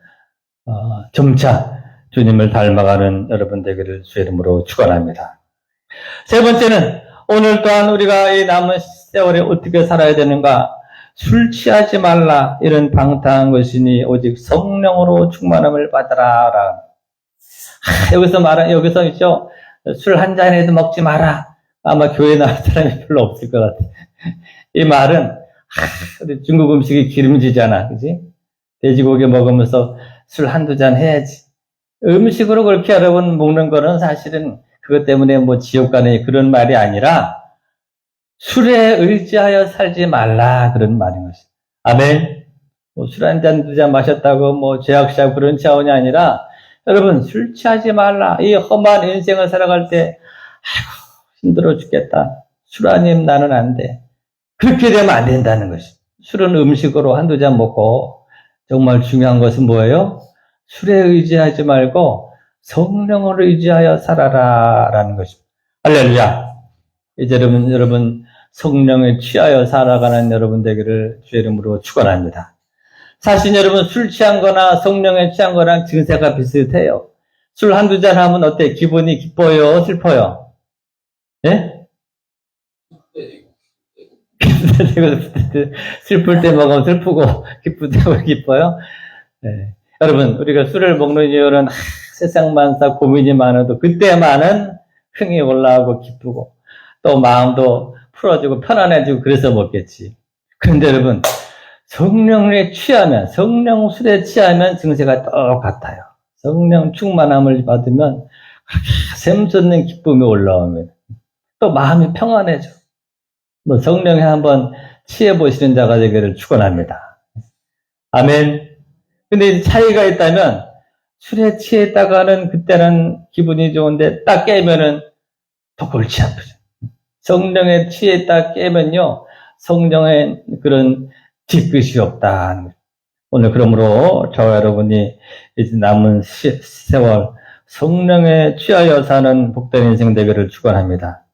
점차 주님을 닮아가는 여러분 되기를 주의 이름으로 축원합니다. 세 번째는 오늘 또한 우리가 이 남은 세월에 어떻게 살아야 되는가? 술 취하지 말라. 이런 방탕한 것이니 오직 성령으로 충만함을 받아라. 여기서 있죠. 술 한 잔에도 먹지 마라. 아마 교회 나올 사람이 별로 없을 것 같아. 이 말은 중국 음식이 기름지잖아, 그지? 돼지고기 먹으면서 술 한두 잔 해야지. 음식으로 그렇게 여러분 먹는 거는 사실은 그것 때문에 뭐 지옥 가는 그런 말이 아니라 술에 의지하여 살지 말라 그런 말인 것이죠. 아멘. 술 한 잔, 두 잔 마셨다고 뭐 죄악시하고 그런 차원이 아니라 여러분 술 취하지 말라. 이 험한 인생을 살아갈 때 힘들어 죽겠다. 술 아니면 나는 안 돼. 그렇게 되면 안 된다는 것이죠. 술은 음식으로 한두 잔 먹고 정말 중요한 것은 뭐예요? 술에 의지하지 말고 성령을 의지하여 살아라 라는 것입니다. 할렐루야. 이제 여러분 성령에 취하여 살아가는 여러분 되기를 주의 이름으로 축원합니다. 사실 여러분 술 취한 거나 성령에 취한 거랑 증세가 비슷해요. 술 한두 잔 하면 어때? 기분이 기뻐요? 슬퍼요? 예? 슬플 때 먹으면 슬프고 기쁠 때 먹으면 기뻐요? 네. 여러분 우리가 술을 먹는 이유는 세상 만사 고민이 많아도 그때만은 흥이 올라오고 기쁘고 또 마음도 풀어지고 편안해지고 그래서 먹겠지. 그런데 여러분 성령에 취하면 성령 술에 취하면 증세가 똑같아요. 성령 충만함을 받으면 샘솟는 기쁨이 올라옵니다. 또 마음이 평안해져. 뭐 성령에 한번 취해 보시는 자가 되기를 축원합니다. 아멘. 근데 차이가 있다면 술에 취했다가는 그때는 기분이 좋은데 딱 깨면은 더 골치 아프죠. 성령에 취했다 깨면요 성령의 그런 뒤끝이 없다. 오늘 그러므로 저와 여러분이 이제 남은 세월 성령에 취하여 사는 복된 인생 되기를 축원합니다.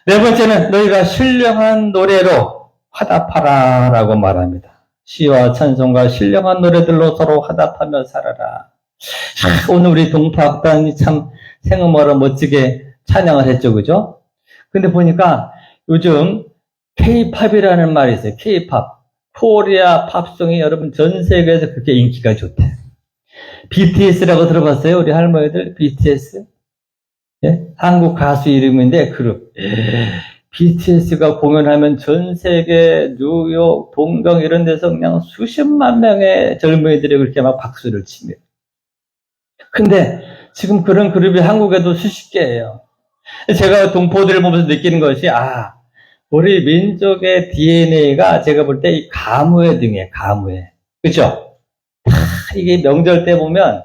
네 번째는 너희가 신령한 노래로 화답하라 라고 말합니다. 시와 찬송과 신령한 노래들로 서로 화답하며 살아라. 오늘 우리 동파악단이 참 생음어로 멋지게 찬양을 했죠, 그죠? 근데 보니까 요즘 K-팝이라는 말이 있어요. K-팝. 코리아 팝송이 여러분 전 세계에서 그렇게 인기가 좋대. BTS라고 들어봤어요? 우리 할머니들 BTS? 예? 한국 가수 이름인데 그룹. BTS가 공연하면 전 세계 뉴욕, 동경 이런 데서 그냥 수십만 명의 젊은이들이 그렇게 막 박수를 칩니다. 근데 지금 그런 그룹이 한국에도 수십 개예요. 제가 동포들을 보면서 느끼는 것이 우리 민족의 DNA가 제가 볼 때 이 가무에 등에 가무에 그죠? 이게 명절 때 보면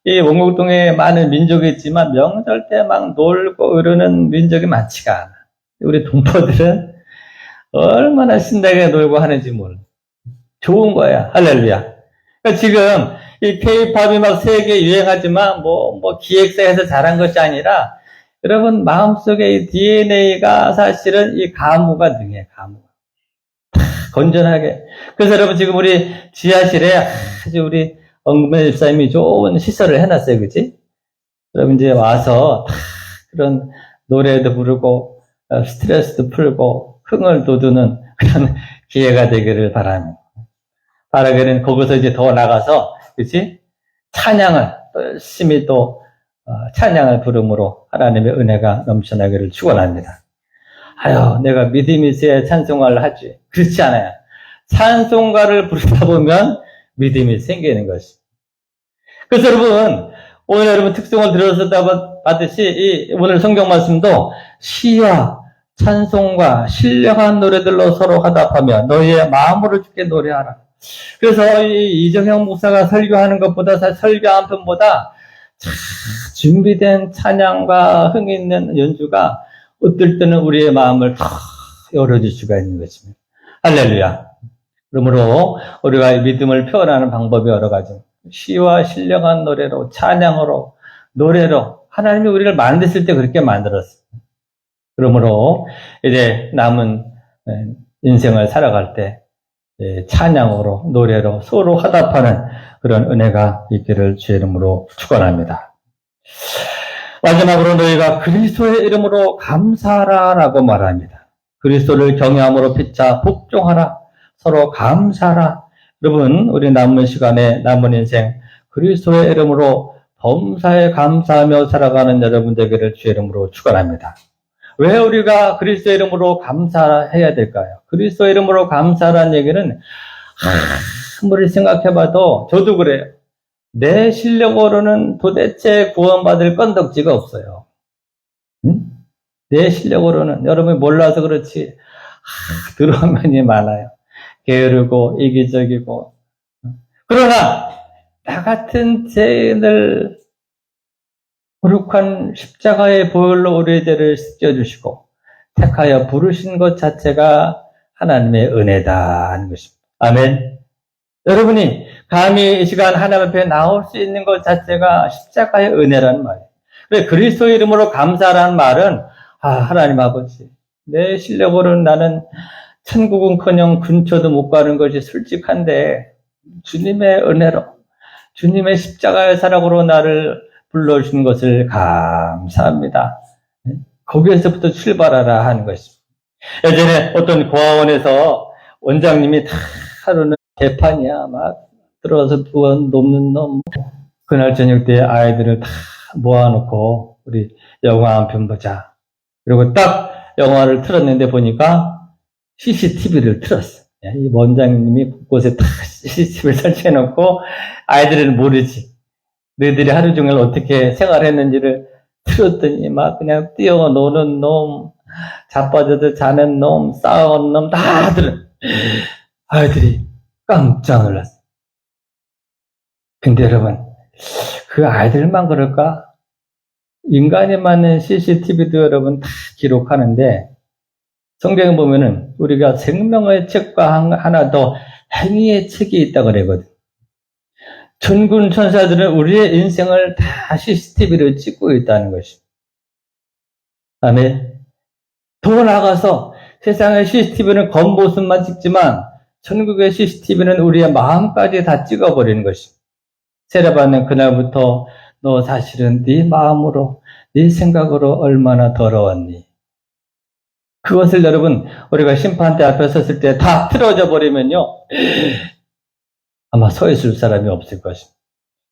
이 원곡동에 많은 민족이 있지만 명절 때 막 놀고 이러는 민족이 많지가 않아. 우리 동포들은 얼마나 신나게 놀고 하는지 몰라. 좋은 거야. 할렐루야. 그러니까 지금 이 K-팝이 막 세계 유행하지만 뭐 기획사에서 잘한 것이 아니라 여러분 마음속에 이 DNA가 사실은 이 가무가 등에 가무가 건전하게. 그래서 여러분 지금 우리 지하실에 아주 우리 엄근혜 집사님이 좋은 시설을 해놨어요, 그지? 여러분 이제 와서 그런 노래도 부르고 스트레스도 풀고 흥을 돋우는 그런 기회가 되기를 바랍니다. 바라기는 거기서 이제 더 나가서 그치? 찬양을 열심히 또 찬양을 부름으로 하나님의 은혜가 넘쳐나기를 축원합니다. 내가 믿음이 있어야 찬송가를 하지. 그렇지 않아요. 찬송가를 부르다 보면 믿음이 생기는 것입니다. 그래서 여러분 오늘 여러분 특성을 들었었다 봤듯이 오늘 성경 말씀도 시와 찬송과 신령한 노래들로 서로 화답하며 너희의 마음으로 주께 노래하라. 그래서 이정형 목사가 설교하는 것보다 설교 한 편보다 준비된 찬양과 흥이 있는 연주가 어떨 때는 우리의 마음을 다 열어줄 수가 있는 것입니다. 할렐루야. 그러므로 우리가 믿음을 표현하는 방법이 여러 가지. 시와 신령한 노래로, 찬양으로, 노래로 하나님이 우리를 만드실 때 그렇게 만들었어요. 그러므로 이제 남은 인생을 살아갈 때 찬양으로, 노래로 서로 화답하는 그런 은혜가 있기를 주의 이름으로 축원합니다. 마지막으로 너희가 그리스도의 이름으로 감사하라라고 말합니다. 그리스도를 경외함으로 피차 복종하라. 서로 감사하라. 여러분 우리 남은 시간에 남은 인생 그리스도의 이름으로 범사에 감사하며 살아가는 여러분 되기를 주의 이름으로 축원합니다. 왜 우리가 그리스도의 이름으로 감사해야 될까요? 그리스도의 이름으로 감사라는 얘기는 아무리 생각해봐도 저도 그래요. 내 실력으로는 도대체 구원받을 건덕지가 없어요. 응? 내 실력으로는 여러분이 몰라서 그렇지 들어온 면이 많아요. 게으르고 이기적이고. 그러나 나 같은 죄인을 거룩한 십자가의 보혈로 우리의 죄를 씻겨주시고 택하여 부르신 것 자체가 하나님의 은혜다 하는 것입니다. 아멘. 여러분이 감히 이 시간 하나님 앞에 나올 수 있는 것 자체가 십자가의 은혜라는 말이에요. 그래서 그리스도의 이름으로 감사라는 말은 하나님 아버지 내 실력으로는 나는 천국은커녕 근처도 못 가는 것이 솔직한데 주님의 은혜로 주님의 십자가의 사랑으로 나를 불러주신 것을 감사합니다. 거기에서부터 출발하라 하는 것입니다. 예전에 어떤 고아원에서 원장님이 다 하루는 개판이야 막 들어와서 높는 놈. 그날 저녁 때 아이들을 다 모아놓고 우리 영화 한 편 보자. 그리고 딱 영화를 틀었는데 보니까 CCTV를 틀었어. 이 원장님이 곳곳에 다 CCTV를 설치해놓고 아이들은 모르지. 너희들이 하루 종일 어떻게 생활했는지를 틀었더니 막 그냥 뛰어노는 놈, 자빠져서 자는 놈, 싸운 놈 다 들어. 아이들이 깜짝 놀랐어. 근데 여러분, 그 아이들만 그럴까? 인간이 만든 CCTV도 여러분 다 기록하는데 성경에 보면은 우리가 생명의 책과 하나 더 행위의 책이 있다고 그러거든. 천군 천사들은 우리의 인생을 다 CCTV로 찍고 있다는 것입니다. 아멘. 더 나아가서 세상의 CCTV는 겉모습만 찍지만 천국의 CCTV는 우리의 마음까지 다 찍어버리는 것입니다. 세례받는 그날부터 너 사실은 네 마음으로 네 생각으로 얼마나 더러웠니? 그것을 여러분, 우리가 심판대 앞에 섰을 때 다 틀어져 버리면요, 아마 서 있을 사람이 없을 것입니다.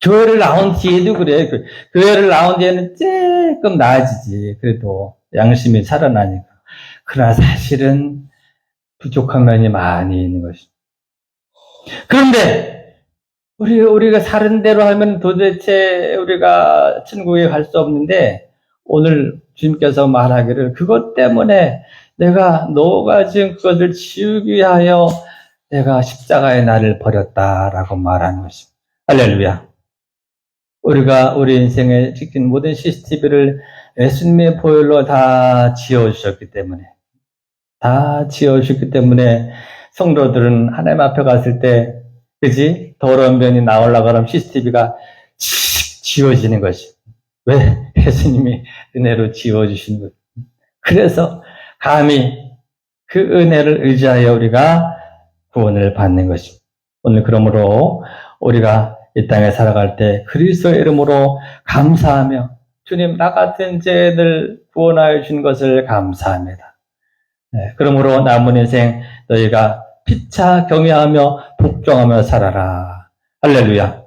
교회를 나온 뒤에도 그래. 교회를 나온 뒤에는 조금 나아지지. 그래도 양심이 살아나니까. 그러나 사실은 부족한 면이 많이 있는 것입니다. 그런데 우리가 사는 대로 하면 도대체 우리가 천국에 갈 수 없는데, 오늘 주님께서 말하기를 그것 때문에 내가 너가 지은 그것을 지우기 위하여 내가 십자가의 나를 버렸다라고 말하는 것입니다. 할렐루야. 우리가 우리 인생에 찍힌 모든 CCTV를 예수님의 보혈로 다 지워주셨기 때문에 성도들은 하나님 앞에 갔을 때, 그지? 더러운 면이 나오려고 하면 CCTV가 지워지는 것이. 왜? 예수님이 은혜로 지워주신 것. 그래서 감히 그 은혜를 의지하여 우리가 구원을 받는 것입니다. 오늘 그러므로 우리가 이 땅에 살아갈 때 그리스도의 이름으로 감사하며 주님 나 같은 죄들 구원하여 주신 것을 감사합니다. 네, 그러므로 남은 인생 너희가 피차 경외하며 복종하며 살아라. 할렐루야.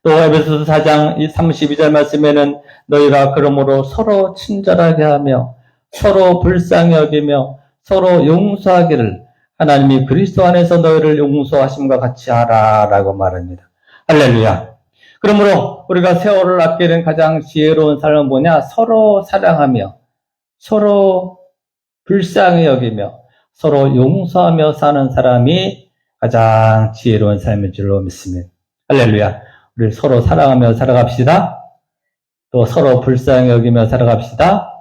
또 에베소서 4장 32절 말씀에는 너희가 그러므로 서로 친절하게 하며 서로 불쌍히 여기며 서로 용서하기를 하나님이 그리스도 안에서 너희를 용서하심과 같이 하라라고 말합니다. 할렐루야. 그러므로 우리가 세월을 아끼는 가장 지혜로운 삶은 뭐냐? 서로 사랑하며 서로 불쌍히 여기며 서로 용서하며 사는 사람이 가장 지혜로운 삶일 줄로 믿습니다. 할렐루야. 우리 서로 사랑하며 살아갑시다. 또 서로 불쌍히 여기며 살아갑시다.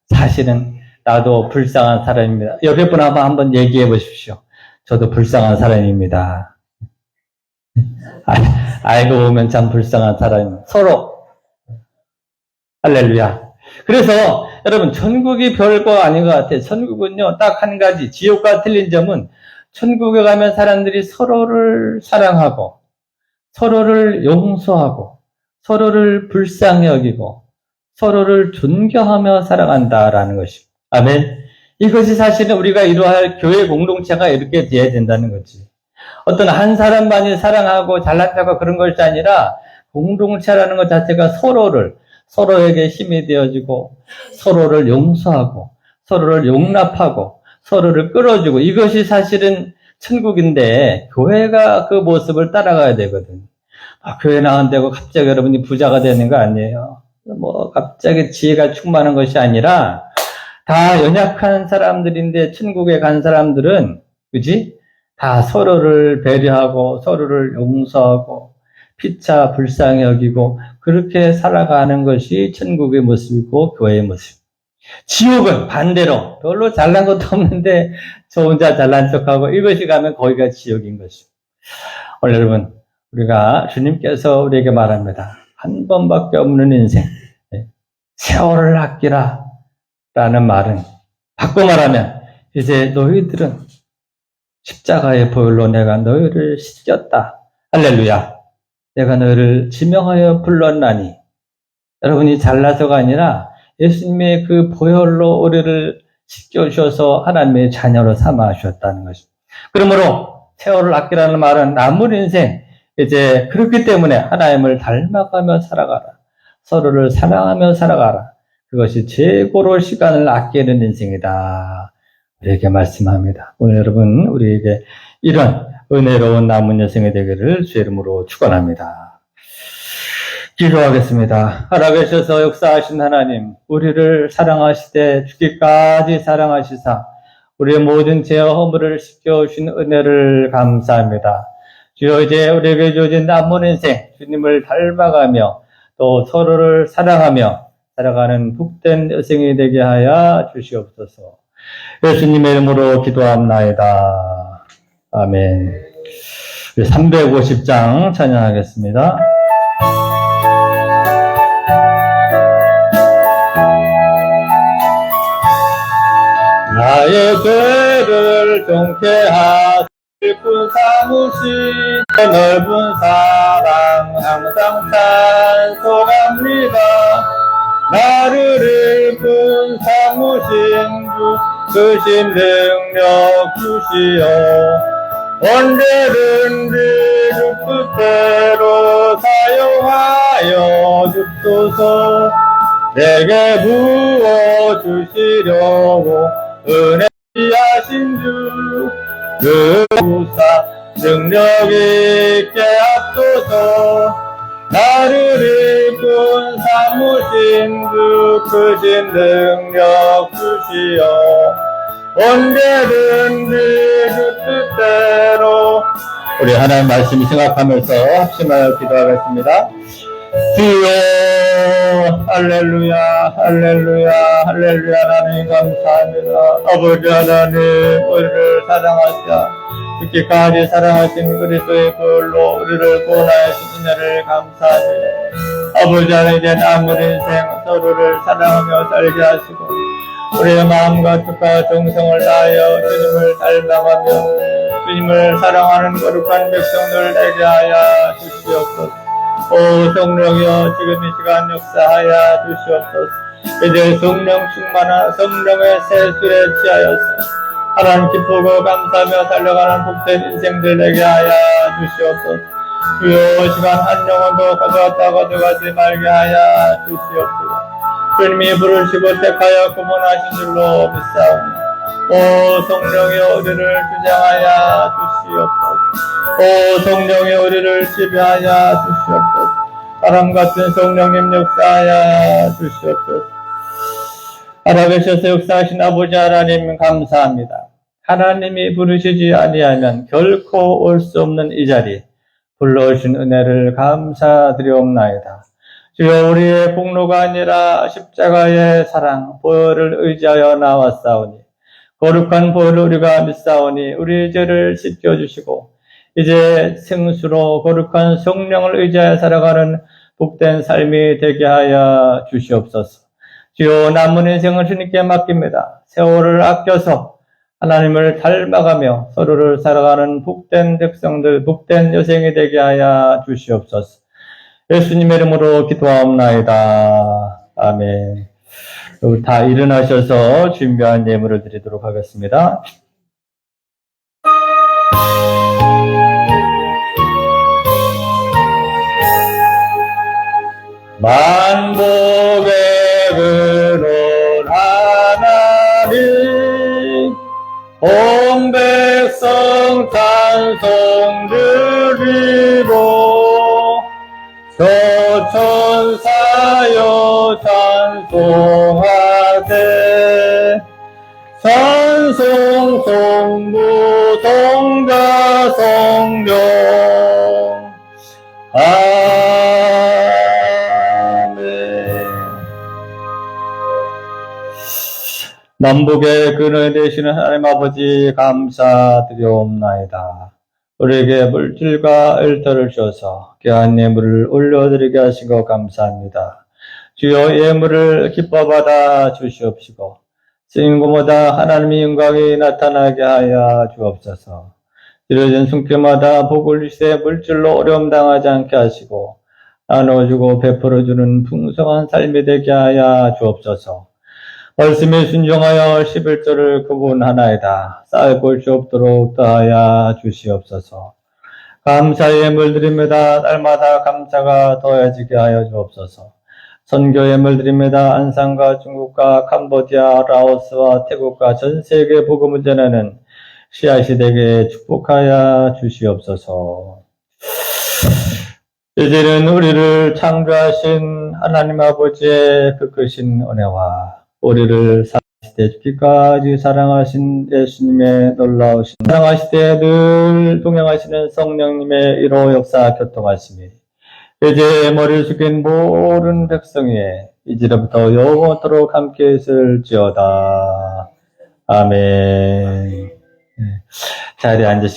사실은 나도 불쌍한 사람입니다. 옆에 분 한번 얘기해 보십시오. 저도 불쌍한 사람입니다. 알고 보면 참 불쌍한 사람입니다. 서로. 할렐루야. 그래서 여러분 천국이 별거 아닌 것 같아요. 천국은요 딱 한 가지, 지옥과 틀린 점은 천국에 가면 사람들이 서로를 사랑하고 서로를 용서하고 서로를 불쌍히 여기고 서로를 존경하며 살아간다라는 것입니다. 아멘. 이것이 사실은 우리가 이루어야 교회 공동체가 이렇게 돼야 된다는 거지. 어떤 한 사람만이 사랑하고 잘난 척하고 그런 것이 아니라 공동체라는 것 자체가 서로에게 힘이 되어지고 서로를 용서하고 서로를 용납하고 서로를 끌어주고, 이것이 사실은 천국인데 교회가 그 모습을 따라가야 되거든. 교회 나온다고 갑자기 여러분이 부자가 되는 거 아니에요. 갑자기 지혜가 충만한 것이 아니라 다 연약한 사람들인데 천국에 간 사람들은 그지? 다 서로를 배려하고 서로를 용서하고 피차 불쌍히 여기고 그렇게 살아가는 것이 천국의 모습이고 교회의 모습. 지옥은 반대로 별로 잘난 것도 없는데 저 혼자 잘난 척하고 이것이 가면 거기가 지옥인 것입니다. 오늘 여러분 우리가 주님께서 우리에게 말합니다. 한 번밖에 없는 인생, 세월을 아끼라 라는 말은 바꿔 말하면 이제 너희들은 십자가의 보혈로 내가 너희를 씻겼다. 할렐루야. 내가 너희를 지명하여 불렀나니. 여러분이 잘나서가 아니라 예수님의 그 보혈로 우리를 씻겨주셔서 하나님의 자녀로 삼아 주셨다는 것입니다. 그러므로 세월을 아끼라는 말은 남은 인생 이제 그렇기 때문에 하나님을 닮아가며 살아가라. 서로를 사랑하며 살아가라. 그것이 최고로 시간을 아끼는 인생이다. 우리에게 말씀합니다. 오늘 여러분 우리에게 이런 은혜로운 남은 여생이 되기를 주의 이름으로 축원합니다. 기도하겠습니다. 살아계셔서 역사하신 하나님, 우리를 사랑하시되 죽기까지 사랑하시사 우리의 모든 죄와 허물을 씻겨주신 은혜를 감사합니다. 주여, 이제 우리에게 주어진 남은 인생 주님을 닮아가며 또 서로를 사랑하며 살아가는 복된 여생이 되게 하여 주시옵소서. 예수님의 이름으로 기도합나이다. 아멘. 350장 찬양하겠습니다. 나의 죄를 정케하실 분 사무신 넓은 사랑 항상 찬송합니다. 나를 일꾼 사무신 주 크신 능력 주시어 언제든지 주 뜻대로 사용하여 주소서. 내게 부어 주시려고 은혜하신 주 그부사 능력 있게 앞서서 나를 이끈 사무신 주 크신 능력 주시어 언제든지 주 뜻대로. 우리 하나님 말씀 생각하면서 합심하여 기도하겠습니다. 주여 할렐루야 할렐루야 할렐루야. 하나님 감사합니다. 아버지 하나님 우리를 사랑하사 이렇게까지 사랑하신 그리스도의 불로 우리를 구원하신 은혜를 감사합니다. 아버지 하나님 이제 남은 인생 서로를 사랑하며 살게 하시고 우리의 마음과 뜻과 정성을 다하여 주님을 닮아가며 주님을 사랑하는 거룩한 백성들 되게 하여 주시옵소서. 오 성령이여 지금 이 시간 역사하여 주시옵소서. 이제 성령 충만한 성령의 세술에 취하여서 하나님 기쁘고 감사하며 살려가는 복된 인생들 되게 하여 주시옵소서. 주여 시간 한 영혼도 가져갔다 가져가지 말게 하여 주시옵소서. 주님이 부르시고 택하여 구원하신 줄로 믿사옵니다. 오 성령이여 우리를 주장하여 주시옵소서. 오 성령이여 우리를 지배하여 주시옵소서. 바람같은 성령님 역사하여 주시옵소서. 살아계셔서 역사하신 아버지 하나님 감사합니다. 하나님이 부르시지 아니하면 결코 올 수 없는 이 자리 불러오신 은혜를 감사드리옵나이다. 주여 우리의 복로가 아니라 십자가의 사랑 보혈을 의지하여 나왔사오니 거룩한 보혈을 우리가 믿사오니 우리 죄를 씻겨주시고 이제 생수로 거룩한 성령을 의지하여 살아가는 복된 삶이 되게 하여 주시옵소서. 주여 남은 인생을 주님께 맡깁니다. 세월을 아껴서 하나님을 닮아가며 서로를 살아가는 복된 백성들, 복된 여생이 되게 하여 주시옵소서. 예수님의 이름으로 기도하옵나이다. 아멘. 우리 다 일어나셔서 준비한 예물을 드리도록 하겠습니다. 만복의 근원 하나님 온 백성 찬송 드리고 교천사여 찬송하되 찬송 성부 성자 성령 만복의 근원 되시는 하나님 아버지 감사드리옵나이다. 우리에게 물질과 일터를 주셔서 귀한 예물을 올려드리게 하시고 감사합니다. 주여 예물을 기뻐받아 주시옵시고 쓰인 곳마다 하나님의 영광이 나타나게 하여 주옵소서. 이루어진 손길마다 복을 주시되 물질로 어려움 당하지 않게 하시고 나눠주고 베풀어주는 풍성한 삶이 되게 하여 주옵소서. 말씀에 순종하여 11조를 구분하나이다. 쌓을 곳이 없도록 더하여 주시옵소서. 감사의 예물 드립니다. 날마다 감사가 더해지게 하여 주옵소서. 선교 예물 드립니다. 안산과 중국과 캄보디아, 라오스와 태국과 전 세계 복음을 전하는 씨앗이 되게 축복하여 주시옵소서. 이제는 우리를 창조하신 하나님 아버지의 그 크신 은혜와 우리를 사랑하시되 죽기까지 사랑하신 예수님의 놀라우신 사랑하시되 늘 동행하시는 성령님의 일호 역사 교통하심이 이제 머리를 숙인 모든 백성 위에 이제부터 영원토록 함께 있을지어다. 아멘. 자리에 앉으시기